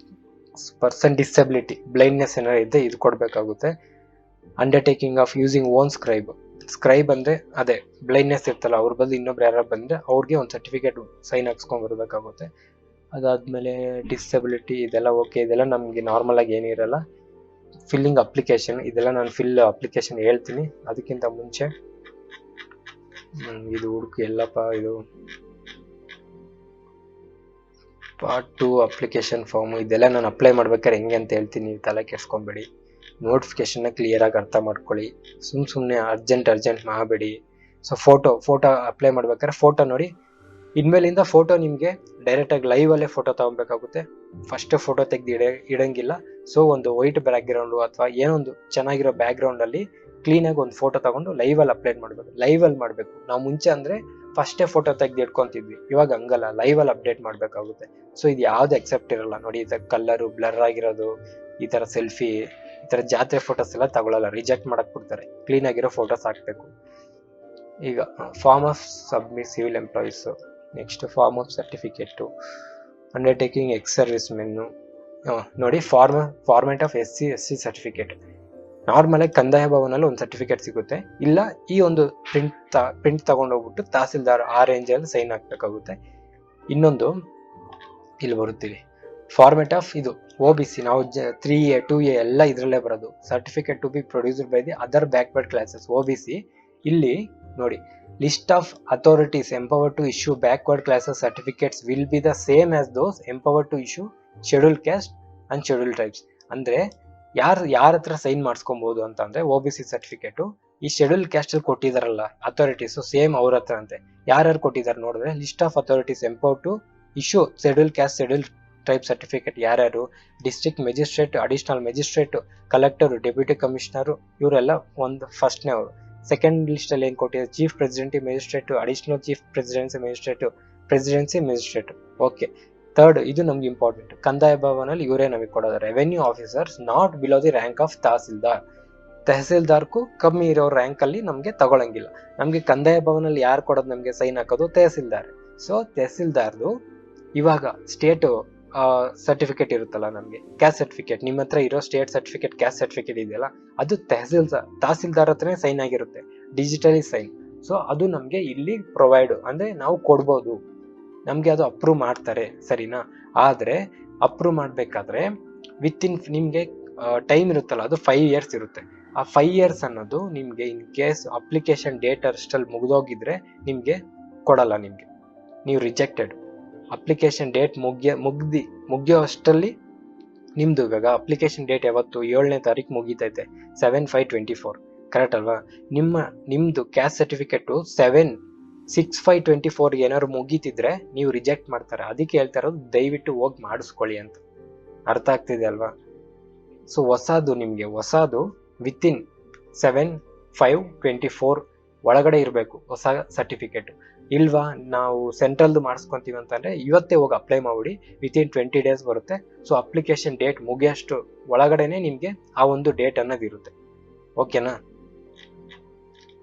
person disability, blindness ಏನಾದ್ರು ಇದ್ದರೆ ಇದು ಕೊಡಬೇಕಾಗುತ್ತೆ. Undertaking of using own scribe ಅಂದರೆ ಅದೇ ಬ್ಲೈಂಡ್ನೆಸ್ ಇರ್ತಲ್ಲ, ಅವ್ರ ಬದಲು ಇನ್ನೊಬ್ರು ಯಾರು ಬಂದರೆ ಅವ್ರಿಗೆ ಒಂದು ಸರ್ಟಿಫಿಕೇಟ್ ಸೈನ್ ಹಾಕ್ಸ್ಕೊಂಡು ಬರಬೇಕಾಗುತ್ತೆ. ಅದಾದಮೇಲೆ ಡಿಸಬಿಲಿಟಿ ಇದೆಲ್ಲ ಓಕೆ, ಇದೆಲ್ಲ ನಮಗೆ ನಾರ್ಮಲ್ ಆಗಿ ಏನಿರಲ್ಲ. ಫಿಲ್ಲಿಂಗ್ ಅಪ್ಲಿಕೇಶನ್, ಇದೆಲ್ಲ ನಾನು ಅಪ್ಲಿಕೇಶನ್ ಹೇಳ್ತೀನಿ. ಅದಕ್ಕಿಂತ ಮುಂಚೆ ಇದು ಎಲ್ಲಪ್ಪ, ಇದು ಪಾರ್ಟ್ 2 ಅಪ್ಲಿಕೇಶನ್ ಫಾರ್ಮ್. ಇದೆಲ್ಲ ನಾನು ಅಪ್ಲೈ ಮಾಡ್ಬೇಕಾದ್ರೆ ಹೆಂಗೆ ಅಂತ ಹೇಳ್ತೀನಿ, ನೀವು ತಲೆ ಕೆಡ್ಸ್ಕೊಂಬೇಡಿ. ನೋಟಿಫಿಕೇಶನ್ನ ಕ್ಲಿಯರಾಗಿ ಅರ್ಥ ಮಾಡ್ಕೊಳ್ಳಿ, ಸುಮ್ಮನೆ ಅರ್ಜೆಂಟ್ ಮಾಡಬೇಡಿ. ಸೊ ಫೋಟೋ ಅಪ್ಲೈ ಮಾಡ್ಬೇಕಾದ್ರೆ ಫೋಟೋ ನೋಡಿ, ಇನ್ಮೇಲಿಂದ ಫೋಟೋ ನಿಮಗೆ ಡೈರೆಕ್ಟಾಗಿ ಲೈವಲ್ಲೇ ಫೋಟೋ ತಗೊಬೇಕಾಗುತ್ತೆ. ಫಸ್ಟ್ ಫೋಟೋ ತೆಗೆದು ಇಡಂಗಿಲ್ಲ. ಸೊ ಒಂದು ವೈಟ್ ಬ್ಯಾಕ್ಗ್ರೌಂಡು ಅಥವಾ ಏನೊಂದು ಚೆನ್ನಾಗಿರೋ ಬ್ಯಾಕ್ಗ್ರೌಂಡಲ್ಲಿ ಕ್ಲೀನಾಗಿ ಒಂದು ಫೋಟೋ ತಗೊಂಡು ಲೈವಲ್ಲಿ ಅಪ್ಲೋಡ್ ಮಾಡಬೇಕು. ನಾವು ಮುಂಚೆ ಅಂದರೆ ಫಸ್ಟೇ ಫೋಟೋ ತೆಗೆದು ಇಟ್ಕೊತಿದ್ವಿ, ಇವಾಗ ಹಂಗಲ್ಲ, ಲೈವಲ್ಲಿ ಅಪ್ಡೇಟ್ ಮಾಡಬೇಕಾಗುತ್ತೆ. ಸೊ ಇದು ಯಾವ್ದು ಎಕ್ಸೆಪ್ಟ್ ಇರಲ್ಲ ನೋಡಿ. ಈ ಥರ ಕಲರು ಬ್ಲರ್ ಆಗಿರೋದು, ಈ ಥರ ಸೆಲ್ಫಿ, ಈ ಥರ ಜಾತ್ರೆ ಫೋಟೋಸ್ ಎಲ್ಲ ತಗೊಳ್ಳಲ್ಲ, ರಿಜೆಕ್ಟ್ ಮಾಡಕ್ ಬಿಡ್ತಾರೆ. ಕ್ಲೀನಾಗಿರೋ ಫೋಟೋಸ್ ಹಾಕಬೇಕು. ಈಗ form of submit civil employees, next form of certificate, undertaking ex service men ನೋಡಿ. ಫಾರ್ಮ್ಯಾಟ್ ಆಫ್ SC ಸರ್ಟಿಫಿಕೇಟ್, ನಾರ್ಮಲಾಗಿ ಕಂದಾಯ ಭವನಲ್ಲಿ ಒಂದು ಸರ್ಟಿಫಿಕೇಟ್ ಸಿಗುತ್ತೆ, ಇಲ್ಲ ಈ ಒಂದು ಪ್ರಿಂಟ್ ತಗೊಂಡೋಗ್ಬಿಟ್ಟು ತಹಸೀಲ್ದಾರ್ ಆ ರೇಂಜಲ್ಲಿ ಸೈನ್ ಹಾಕ್ಬೇಕಾಗುತ್ತೆ. ಇನ್ನೊಂದು ಇಲ್ಲಿ ಬರುತ್ತೀವಿ, ಫಾರ್ಮ್ಯಾಟ್ ಆಫ್ ಇದು OBC, ನಾವು 3A 2A ಎಲ್ಲ ಇದರಲ್ಲೇ ಬರೋದು. Certificate to be produced by the other backward classes OBC. ಇಲ್ಲಿ ನೋಡಿ, list of authorities empowered to issue backward classes certificates will be the same as those empowered to issue schedule caste and schedule tribes. ಅಂದ್ರೆ ಯಾರ ಹತ್ರ ಸೈನ್ ಮಾಡಿಸ್ಕೊಬಹುದು ಅಂತ ಅಂದ್ರೆ OBC ಸರ್ಟಿಫಿಕೇಟು ಈ ಶೆಡ್ಯೂಲ್ ಕ್ಯಾಸ್ಟ್ ಅಲ್ಲಿ ಕೊಟ್ಟಿದಾರಲ್ಲ ಅಥಾರಿಟೀಸ್, ಸೇಮ್ ಅವ್ರ ಹತ್ರ ಅಂತೆ. ಯಾರ್ಯಾರು ಕೊಟ್ಟಿದ್ದಾರೆ ನೋಡಿದ್ರೆ, list of authorities empowered to issue schedule caste schedule tribe certificate ಯಾರ್ಯಾರು, district magistrate, additional magistrate, collector, deputy commissioner, ಇವರೆಲ್ಲ ಒಂದು ಫಸ್ಟ್ನೇ ಅವರು. ಸೆಕೆಂಡ್ ಲಿಸ್ಟ್ ಅಲ್ಲಿ ಏನ್ ಕೊಟ್ಟಿದ್ದಾರೆ, chief presidency magistrate, additional chief presidency magistrate, presidency magistrate. Okay, third ಇದು ನಮ್ಗೆ ಇಂಪಾರ್ಟೆಂಟ್, ಕಂದಾಯ ಭವನಲ್ಲಿ ಇವರೇ ನಮಗೆ ಕೊಡೋದು, revenue officers not below the rank of tahsildar. ತಹಸೀಲ್ದಾರ್ಗೂ ಕಮ್ಮಿ ಇರೋ ರ್ಯಾಂಕ್ ಅಲ್ಲಿ ನಮ್ಗೆ ತಗೊಳಂಗಿಲ್ಲ. ನಮ್ಗೆ ಕಂದಾಯ ಭವನಲ್ಲಿ ಯಾರು ಕೊಡೋದು, ನಮ್ಗೆ ಸೈನ್ ಹಾಕೋದು ತಹಸೀಲ್ದಾರ್. ಸೊ ತಹಸೀಲ್ದಾರ್ದು ಇವಾಗ ಸ್ಟೇಟ್ ಸರ್ಟಿಫಿಕೇಟ್ ಇರುತ್ತಲ್ಲ, ನಮಗೆ ಕ್ಯಾಸ್ಟ್ ಸರ್ಟಿಫಿಕೇಟ್, ನಿಮ್ಮ ಹತ್ರ ಇರೋ ಸ್ಟೇಟ್ ಸರ್ಟಿಫಿಕೇಟ್ ಕ್ಯಾಸ್ಟ್ ಸರ್ಟಿಫಿಕೇಟ್ ಇದೆಯಲ್ಲ, ಅದು ತಹಸೀಲ್ದಾರ್ ಹತ್ರನೇ ಸೈನ್ ಆಗಿರುತ್ತೆ, ಡಿಜಿಟಲಿ ಸೈನ್. ಸೊ ಅದು ನಮ್ಗೆ ಇಲ್ಲಿ ಪ್ರೊವೈಡ್ ಅಂದ್ರೆ ನಾವು ಕೊಡ್ಬೋದು, ನಮ್ಗೆ ಅದು ಅಪ್ರೂವ್ ಮಾಡ್ತಾರೆ, ಸರಿನಾ. ಆದ್ರೆ ಅಪ್ರೂವ್ ಮಾಡ್ಬೇಕಾದ್ರೆ ನಿಮ್ಗೆ ಟೈಮ್ ಇರುತ್ತಲ್ಲ, ಅದು 5 years ಇರುತ್ತೆ. ಆ 5 years ಅನ್ನೋದು ನಿಮ್ಗೆ ಇನ್ ಕೇಸ್ ಅಪ್ಲಿಕೇಶನ್ ಡೇಟ್ ಅಷ್ಟಲ್ಲಿ ಮುಗ್ದೋಗಿದ್ರೆ ನಿಮ್ಗೆ ಕೊಡಲ್ಲ, ನೀವು ರಿಜೆಕ್ಟೆಡ್. ಅಪ್ಲಿಕೇಶನ್ ಡೇಟ್ ಮುಗಿಯೋ ಅಷ್ಟರಲ್ಲಿ ನಿಮ್ದು, ಇವಾಗ ಅಪ್ಲಿಕೇಶನ್ ಡೇಟ್ ಯಾವತ್ತು 7ನೇ ತಾರೀಕು ಮುಗೀತೈತೆ, 7/5/24, ಕರೆಕ್ಟ್ ಅಲ್ವಾ. ನಿಮ್ದು ಕ್ಯಾಸ್ಟ್ ಸರ್ಟಿಫಿಕೇಟು 7/6/5/24 ಏನಾದ್ರು ಮುಗೀತಿದ್ರೆ ನೀವು ರಿಜೆಕ್ಟ್ ಮಾಡ್ತಾರೆ. ಅದಕ್ಕೆ ಹೇಳ್ತಾ ಇರೋದು ದಯವಿಟ್ಟು ಹೋಗಿ ಮಾಡಿಸ್ಕೊಳ್ಳಿ ಅಂತ. ಅರ್ಥ ಆಗ್ತಿದೆ ಅಲ್ವಾ. ಸೊ ನಿಮ್ಗೆ ಹೊಸದು ವಿತಿನ್ 7/5/24 ಒಳಗಡೆ ಇರಬೇಕು ಹೊಸ ಸರ್ಟಿಫಿಕೇಟ್. ಇಲ್ವಾ ನಾವು ಸೆಂಟ್ರಲ್ದು ಮಾಡಿಸ್ಕೊಂತೀವಿ ಅಂತಂದ್ರೆ ಇವತ್ತೇ ಹೋಗಿ ಅಪ್ಲೈ ಮಾಡ್ಬಿಡಿ, ವಿತಿನ್ 20 days ಬರುತ್ತೆ. ಸೊ ಅಪ್ಲಿಕೇಶನ್ ಡೇಟ್ ಮುಗಿಯೋಷ್ಟು ಒಳಗಡೆನೆ ನಿಮ್ಗೆ ಆ ಒಂದು ಡೇಟ್ ಅನ್ನೋದು ಇರುತ್ತೆ. ಓಕೆನಾ.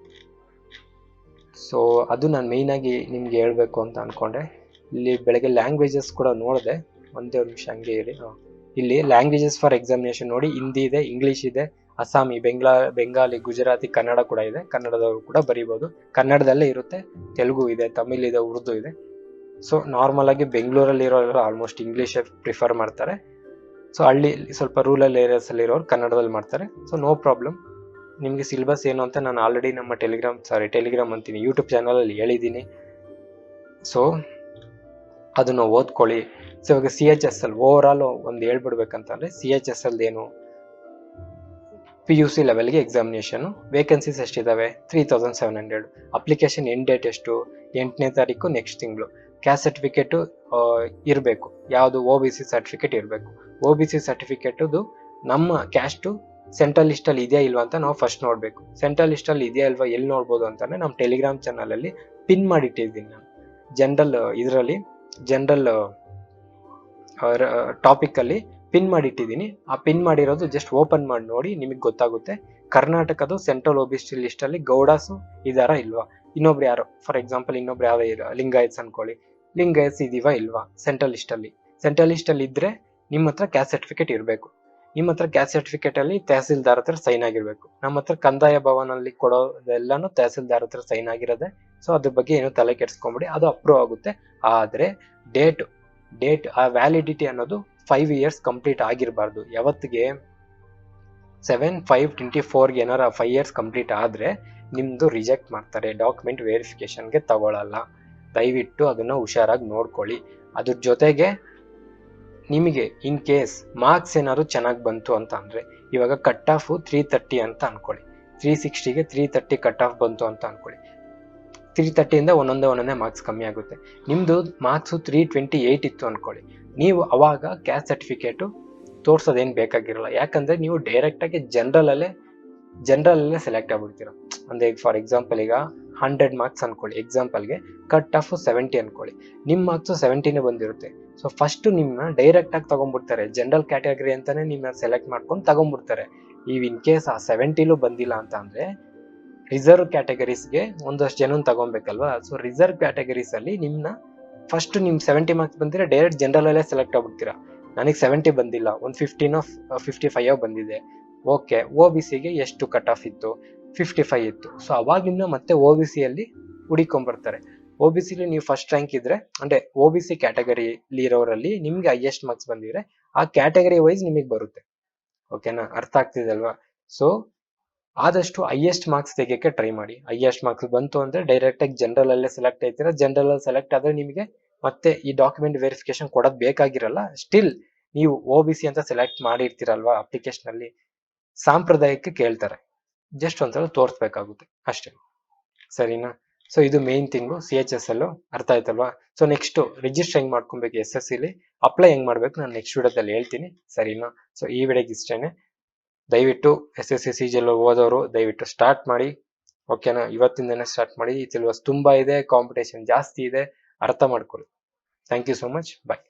ಸೊ ಅದು ನಾನು ಮೇಯ್ನ್ ಆಗಿ ನಿಮ್ಗೆ ಹೇಳ್ಬೇಕು ಅಂತ ಅನ್ಕೊಂಡೆ. ಇಲ್ಲಿ ಬೆಳಗ್ಗೆ ಲ್ಯಾಂಗ್ವೇಜಸ್ ಕೂಡ ನೋಡಿದೆ, ಒಂದೇ ನಿಮಿಷ ಹಂಗೆ ಇರಿ. ಇಲ್ಲಿ ಲ್ಯಾಂಗ್ವೇಜಸ್ ಫಾರ್ ಎಕ್ಸಾಮಿನೇಷನ್ ನೋಡಿ, ಹಿಂದಿ ಇದೆ, ಇಂಗ್ಲಿಷ್ ಇದೆ, ಅಸ್ಸಾಮಿ, ಬೆಂಗಾಲಿ, ಗುಜರಾತಿ, ಕನ್ನಡ ಕೂಡ ಇದೆ. ಕನ್ನಡದವರು ಕೂಡ ಬರೀಬಹುದು, ಕನ್ನಡದಲ್ಲೇ ಇರುತ್ತೆ. ತೆಲುಗು ಇದೆ, ತಮಿಳ್ ಇದೆ, ಉರ್ದು ಇದೆ. ಸೊ ನಾರ್ಮಲ್ ಆಗಿ ಬೆಂಗಳೂರಲ್ಲಿ ಇರೋರು ಆಲ್ಮೋಸ್ಟ್ ಇಂಗ್ಲಿಷ್ ಪ್ರಿಫರ್ ಮಾಡ್ತಾರೆ. ಸೊ ಹಳ್ಳಿ ಸ್ವಲ್ಪ ರೂರಲ್ ಏರಿಯಾಸ್ ಅಲ್ಲಿ ಇರೋರು ಕನ್ನಡದಲ್ಲಿ ಮಾಡ್ತಾರೆ. So no problem. ನಿಮಗೆ ಸಿಲೆಬಸ್ ಏನು ಅಂತ ನಾನು ಆಲ್ರೆಡಿ ನಮ್ಮ ಟೆಲಿಗ್ರಾಮ್ ಅಂತೀನಿ, ಯೂಟ್ಯೂಬ್ ಚಾನಲಲ್ಲಿ ಹೇಳಿದ್ದೀನಿ. ಸೊ ಅದನ್ನು ಓದ್ಕೊಳ್ಳಿ. ಸೊ ಇವಾಗ CHSL ಓವರ್ ಆಲ್ ಒಂದು ಹೇಳ್ಬಿಡ್ಬೇಕಂತಂದ್ರೆ, CHSL ಏನು, PUC ಲೆವೆಲ್ಗೆ ಎಕ್ಸಾಮಿನೇಷನ್. ವೇಕೆನ್ಸೀಸ್ ಎಷ್ಟಿದಾವೆ? 3700. ಅಪ್ಲಿಕೇಶನ್ ಎಂಡ್ ಡೇಟ್ ಎಷ್ಟು? 8ನೇ ತಾರೀಕು ನೆಕ್ಸ್ಟ್ ತಿಂಗಳು. ಕ್ಯಾಸ್ಟ್ ಸರ್ಟಿಫಿಕೇಟ್ ಇರಬೇಕು. ಯಾವುದು? OBC ಸರ್ಟಿಫಿಕೇಟ್ ಇರಬೇಕು. OBC ಸರ್ಟಿಫಿಕೇಟದು ನಮ್ಮ ಕ್ಯಾಸ್ಟು ಸೆಂಟ್ರಲ್ ಲಿಸ್ಟ್ ಅಲ್ಲಿ ಇದೆಯಾ ಇಲ್ವಾ ಅಂತ ನಾವು ಫಸ್ಟ್ ನೋಡ್ಬೇಕು. ಸೆಂಟ್ರಲ್ ಲಿಸ್ಟ್ ಅಲ್ಲಿ ಇದೆಯಾ ಇಲ್ವಾ ಎಲ್ಲಿ ನೋಡ್ಬೋದು ಅಂತಾನೆ ನಮ್ಮ ಟೆಲಿಗ್ರಾಮ್ ಚಾನಲ್ ಅಲ್ಲಿ ಪಿನ್ ಮಾಡಿಟ್ಟಿದ್ದೀನಿ ನಾನು. ಜನರಲ್ ಟಾಪಿಕ್ ಅಲ್ಲಿ ಪಿನ್ ಮಾಡಿಟ್ಟಿದ್ದೀನಿ. ಆ ಪಿನ್ ಮಾಡಿರೋದು ಜಸ್ಟ್ ಓಪನ್ ಮಾಡಿ ನೋಡಿ, ನಿಮಗೆ ಗೊತ್ತಾಗುತ್ತೆ ಕರ್ನಾಟಕದ ಸೆಂಟ್ರಲ್ OBC ಲಿಸ್ಟ್ ಅಲ್ಲಿ ಗೌಡಾಸು ಇದಾರಾ ಇಲ್ವಾ, ಇನ್ನೊಬ್ರು ಯಾರೋ ಫಾರ್ ಎಕ್ಸಾಂಪಲ್ ಇನ್ನೊಬ್ರು ಯಾರೋ ಲಿಂಗಾಯತ್ಸ್ ಅನ್ಕೊಳ್ಳಿ, ಲಿಂಗಾಯತ್ಸ್ ಇದೀವಾ ಇಲ್ವಾ ಸೆಂಟ್ರಲ್ ಲಿಸ್ಟ್ ಅಲ್ಲಿ. ಸೆಂಟ್ರಲ್ ಲಿಸ್ಟ್ ಅಲ್ಲಿ ಇದ್ರೆ ನಿಮ್ಮ ಹತ್ರ ಕ್ಯಾಸ್ಟ್ ಸರ್ಟಿಫಿಕೇಟ್ ಇರಬೇಕು. ನಿಮ್ಮ ಹತ್ರ ಕ್ಯಾಸ್ಟ್ ಸರ್ಟಿಫಿಕೇಟ್ ಅಲ್ಲಿ ತಹಸೀಲ್ದಾರ್ ಹತ್ರ ಸೈನ್ ಆಗಿರ್ಬೇಕು. ನಮ್ಮ ಹತ್ರ ಕಂದಾಯ ಭವನ್ ಅಲ್ಲಿ ಕೊಡೋದೆಲ್ಲಾನು ತಹಸೀಲ್ದಾರ್ ಹತ್ರ ಸೈನ್ ಆಗಿರೋದೆ. ಸೊ ಅದ್ರ ಬಗ್ಗೆ ಏನು ತಲೆ ಕೆಡ್ಸ್ಕೊಂಬಿಡಿ, ಅದು ಅಪ್ರೂವ್ ಆಗುತ್ತೆ. ಆದ್ರೆ ಡೇಟ್ ಆ ವ್ಯಾಲಿಡಿಟಿ ಅನ್ನೋದು 5 years ಕಂಪ್ಲೀಟ್ ಆಗಿರಬಾರ್ದು. ಯಾವತ್ತಿಗೆ? 7/5/24 ಏನಾರ 5 years ಕಂಪ್ಲೀಟ್ ಆದ್ರೆ ನಿಮ್ದು ರಿಜೆಕ್ಟ್ ಮಾಡ್ತಾರೆ, ಡಾಕ್ಯುಮೆಂಟ್ ವೆರಿಫಿಕೇಶನ್ಗೆ ತಗೊಳಲ್ಲ. ದಯವಿಟ್ಟು ಅದನ್ನ ಹುಷಾರಾಗಿ ನೋಡ್ಕೊಳ್ಳಿ. ಅದ್ರ ಜೊತೆಗೆ ನಿಮಗೆ ಇನ್ ಕೇಸ್ ಮಾರ್ಕ್ಸ್ ಏನಾದ್ರು ಚೆನ್ನಾಗಿ ಬಂತು ಅಂತ ಅಂದ್ರೆ, ಇವಾಗ ಕಟ್ ಆಫ್ 330 ಅಂತ ಅನ್ಕೊಳ್ಳಿ, 360ಗೆ 330 ಕಟ್ ಆಫ್ ಬಂತು ಅಂತ ಅನ್ಕೊಳ್ಳಿ. 330ಇಂದ ಒಂದೊಂದೇ ಮಾರ್ಕ್ಸ್ ಕಮ್ಮಿ ಆಗುತ್ತೆ. ನಿಮ್ದು ಮಾರ್ಕ್ಸ್ 328 ಇತ್ತು ಅನ್ಕೊಳ್ಳಿ, ನೀವು ಅವಾಗ ಕ್ಯಾಸ್ಟ್ ಸರ್ಟಿಫಿಕೇಟ್ ತೋರ್ಸೋದೇನು ಬೇಕಾಗಿರಲ್ಲ. ಯಾಕಂದ್ರೆ ನೀವು ಡೈರೆಕ್ಟ್ ಆಗಿ ಜನರಲ್ ಅಲ್ಲೇ ಸೆಲೆಕ್ಟ್ ಆಗ್ಬಿಡ್ತೀರ. ಅಂದ್ರೆ ಫಾರ್ ಎಕ್ಸಾಂಪಲ್ ಈಗ 100 ಮಾರ್ಕ್ಸ್ ಅನ್ಕೊಳ್ಳಿ, ಎಕ್ಸಾಂಪಲ್ಗೆ ಕಟ್ ಆಫ್ 70 ಅನ್ಕೊಳ್ಳಿ, ನಿಮ್ಮ ಮಾರ್ಕ್ಸ್ 70ನೇ ಬಂದಿರುತ್ತೆ. ಸೊ ಫಸ್ಟ್ ನಿಮ್ನ ಡೈರೆಕ್ಟ್ ಆಗಿ ತಗೊಂಡ್ಬಿಡ್ತಾರೆ, ಜನರಲ್ ಕ್ಯಾಟಗರಿ ಅಂತಾನೆ ನಿಮ್ನ ಸೆಲೆಕ್ಟ್ ಮಾಡ್ಕೊಂಡು ತಗೊಂಡ್ಬಿಡ್ತಾರೆ. ಇನ್ ಕೇಸ್ ಆ 70ಲೂ ಬಂದಿಲ್ಲ ಅಂತ ಅಂದ್ರೆ ರಿಸರ್ವ್ ಕ್ಯಾಟಗರೀಸ್ಗೆ ಒಂದಷ್ಟು ಜನ ತಗೊಬೇಕಲ್ವಾ. ಸೊ ರಿಸರ್ವ್ ಕ್ಯಾಟಗರೀಸ್ ಅಲ್ಲಿ ನಿಮ್ನ ಫಸ್ಟ್ ನಿಮ್ 70 ಮಾರ್ಕ್ಸ್ ಬಂದಿರ ಡೈರೆಕ್ಟ್ ಜನರಲ್ ಅಲ್ಲೇ ಸೆಲೆಕ್ಟ್ ಆಗ್ಬಿಡ್ತೀರಾ. ನನಗೆ 70 ಬಂದಿಲ್ಲ, ಒಂದು 55 ಬಂದಿದೆ, ಓಕೆ. OBCಗೆ ಎಷ್ಟು ಕಟ್ ಆಫ್ ಇತ್ತು? 55 ಇತ್ತು. ಸೊ ಅವಾಗ ನಿಮ್ನ ಮತ್ತೆ OBC ಅಲ್ಲಿ ಹುಡಿಕೊಂಡ್ಬರ್ತಾರೆ. OBC ನೀವು ಫಸ್ಟ್ ರ್ಯಾಂಕ್ ಇದ್ರೆ ಅಂದ್ರೆ OBC ಕ್ಯಾಟಗರಿಲಿ ಇರೋರಲ್ಲಿ ನಿಮ್ಗೆ ಹೈಯೆಸ್ಟ್ ಮಾರ್ಕ್ಸ್ ಬಂದಿದ್ರೆ ಆ ಕ್ಯಾಟಗರಿ ವೈಸ್ ನಿಮಗೆ ಬರುತ್ತೆ. ಓಕೆನಾ? ಅರ್ಥ ಆಗ್ತಿದೆ ಅಲ್ವಾ? ಸೊ ಆದಷ್ಟು ಹೈಯೆಸ್ಟ್ ಮಾರ್ಕ್ಸ್ ತೆಗಿಯಕ್ಕೆ ಟ್ರೈ ಮಾಡಿ. ಹೈಯೆಸ್ಟ್ ಮಾರ್ಕ್ಸ್ ಬಂತು ಅಂದ್ರೆ ಡೈರೆಕ್ಟ್ ಆಗಿ ಜನರಲ್ ಅಲ್ಲೇ ಸೆಲೆಕ್ಟ್ ಆಯ್ತೀರಾ. ಜನರಲ್ ಅಲ್ಲಿ ಸೆಲೆಕ್ಟ್ ಆದ್ರೆ ನಿಮಗೆ ಮತ್ತೆ ಈ ಡಾಕ್ಯುಮೆಂಟ್ ವೆರಿಫಿಕೇಶನ್ ಕೊಡೋದ್ ಬೇಕಾಗಿರಲ್ಲ. ಸ್ಟಿಲ್ ನೀವು OBC ಅಂತ ಸೆಲೆಕ್ಟ್ ಮಾಡಿರ್ತೀರಲ್ವಾ ಅಪ್ಲಿಕೇಶನ್ ಅಲ್ಲಿ, ಸಾಂಪ್ರದಾಯಕ್ಕೆ ಕೇಳ್ತಾರೆ, ಜಸ್ಟ್ ಒಂದ್ಸಲ ತೋರಿಸ್ಬೇಕಾಗುತ್ತೆ ಅಷ್ಟೇ. ಸರಿನಾ? ಸೊ ಇದು ಮೇನ್ ಥಿಂಗು CHSL. ಅರ್ಥ ಆಯ್ತಲ್ವಾ? ಸೊ ನೆಕ್ಸ್ಟ್ ರಿಜಿಸ್ಟರ್ ಹೆಂಗ್ ಮಾಡ್ಕೊಬೇಕು SSCಲಿ, ಅಪ್ಲೈ ಹೆಂಗ್ ಮಾಡ್ಬೇಕು ನಾನು ನೆಕ್ಸ್ಟ್ ವಿಡಿಯೋದಲ್ಲಿ ಹೇಳ್ತೀನಿ. ಸರಿನಾ? ಸೊ ಈ ವಿಡಿಯೋಗೆ ಇಷ್ಟೇನೆ. ದಯವಿಟ್ಟು SSC CGL ಓದೋರು ದಯವಿಟ್ಟು ಸ್ಟಾರ್ಟ್ ಮಾಡಿ. ಓಕೆನಾ? ಇವತ್ತಿಂದನೇ ಸ್ಟಾರ್ಟ್ ಮಾಡಿ. ಸಿಲೆಬಸ್ ತುಂಬಾ ಇದೆ, ಕಾಂಪಿಟೇಷನ್ ಜಾಸ್ತಿ ಇದೆ, ಅರ್ಥ ಮಾಡ್ಕೊಳ್ಳಿ. Thank you so much. Bye.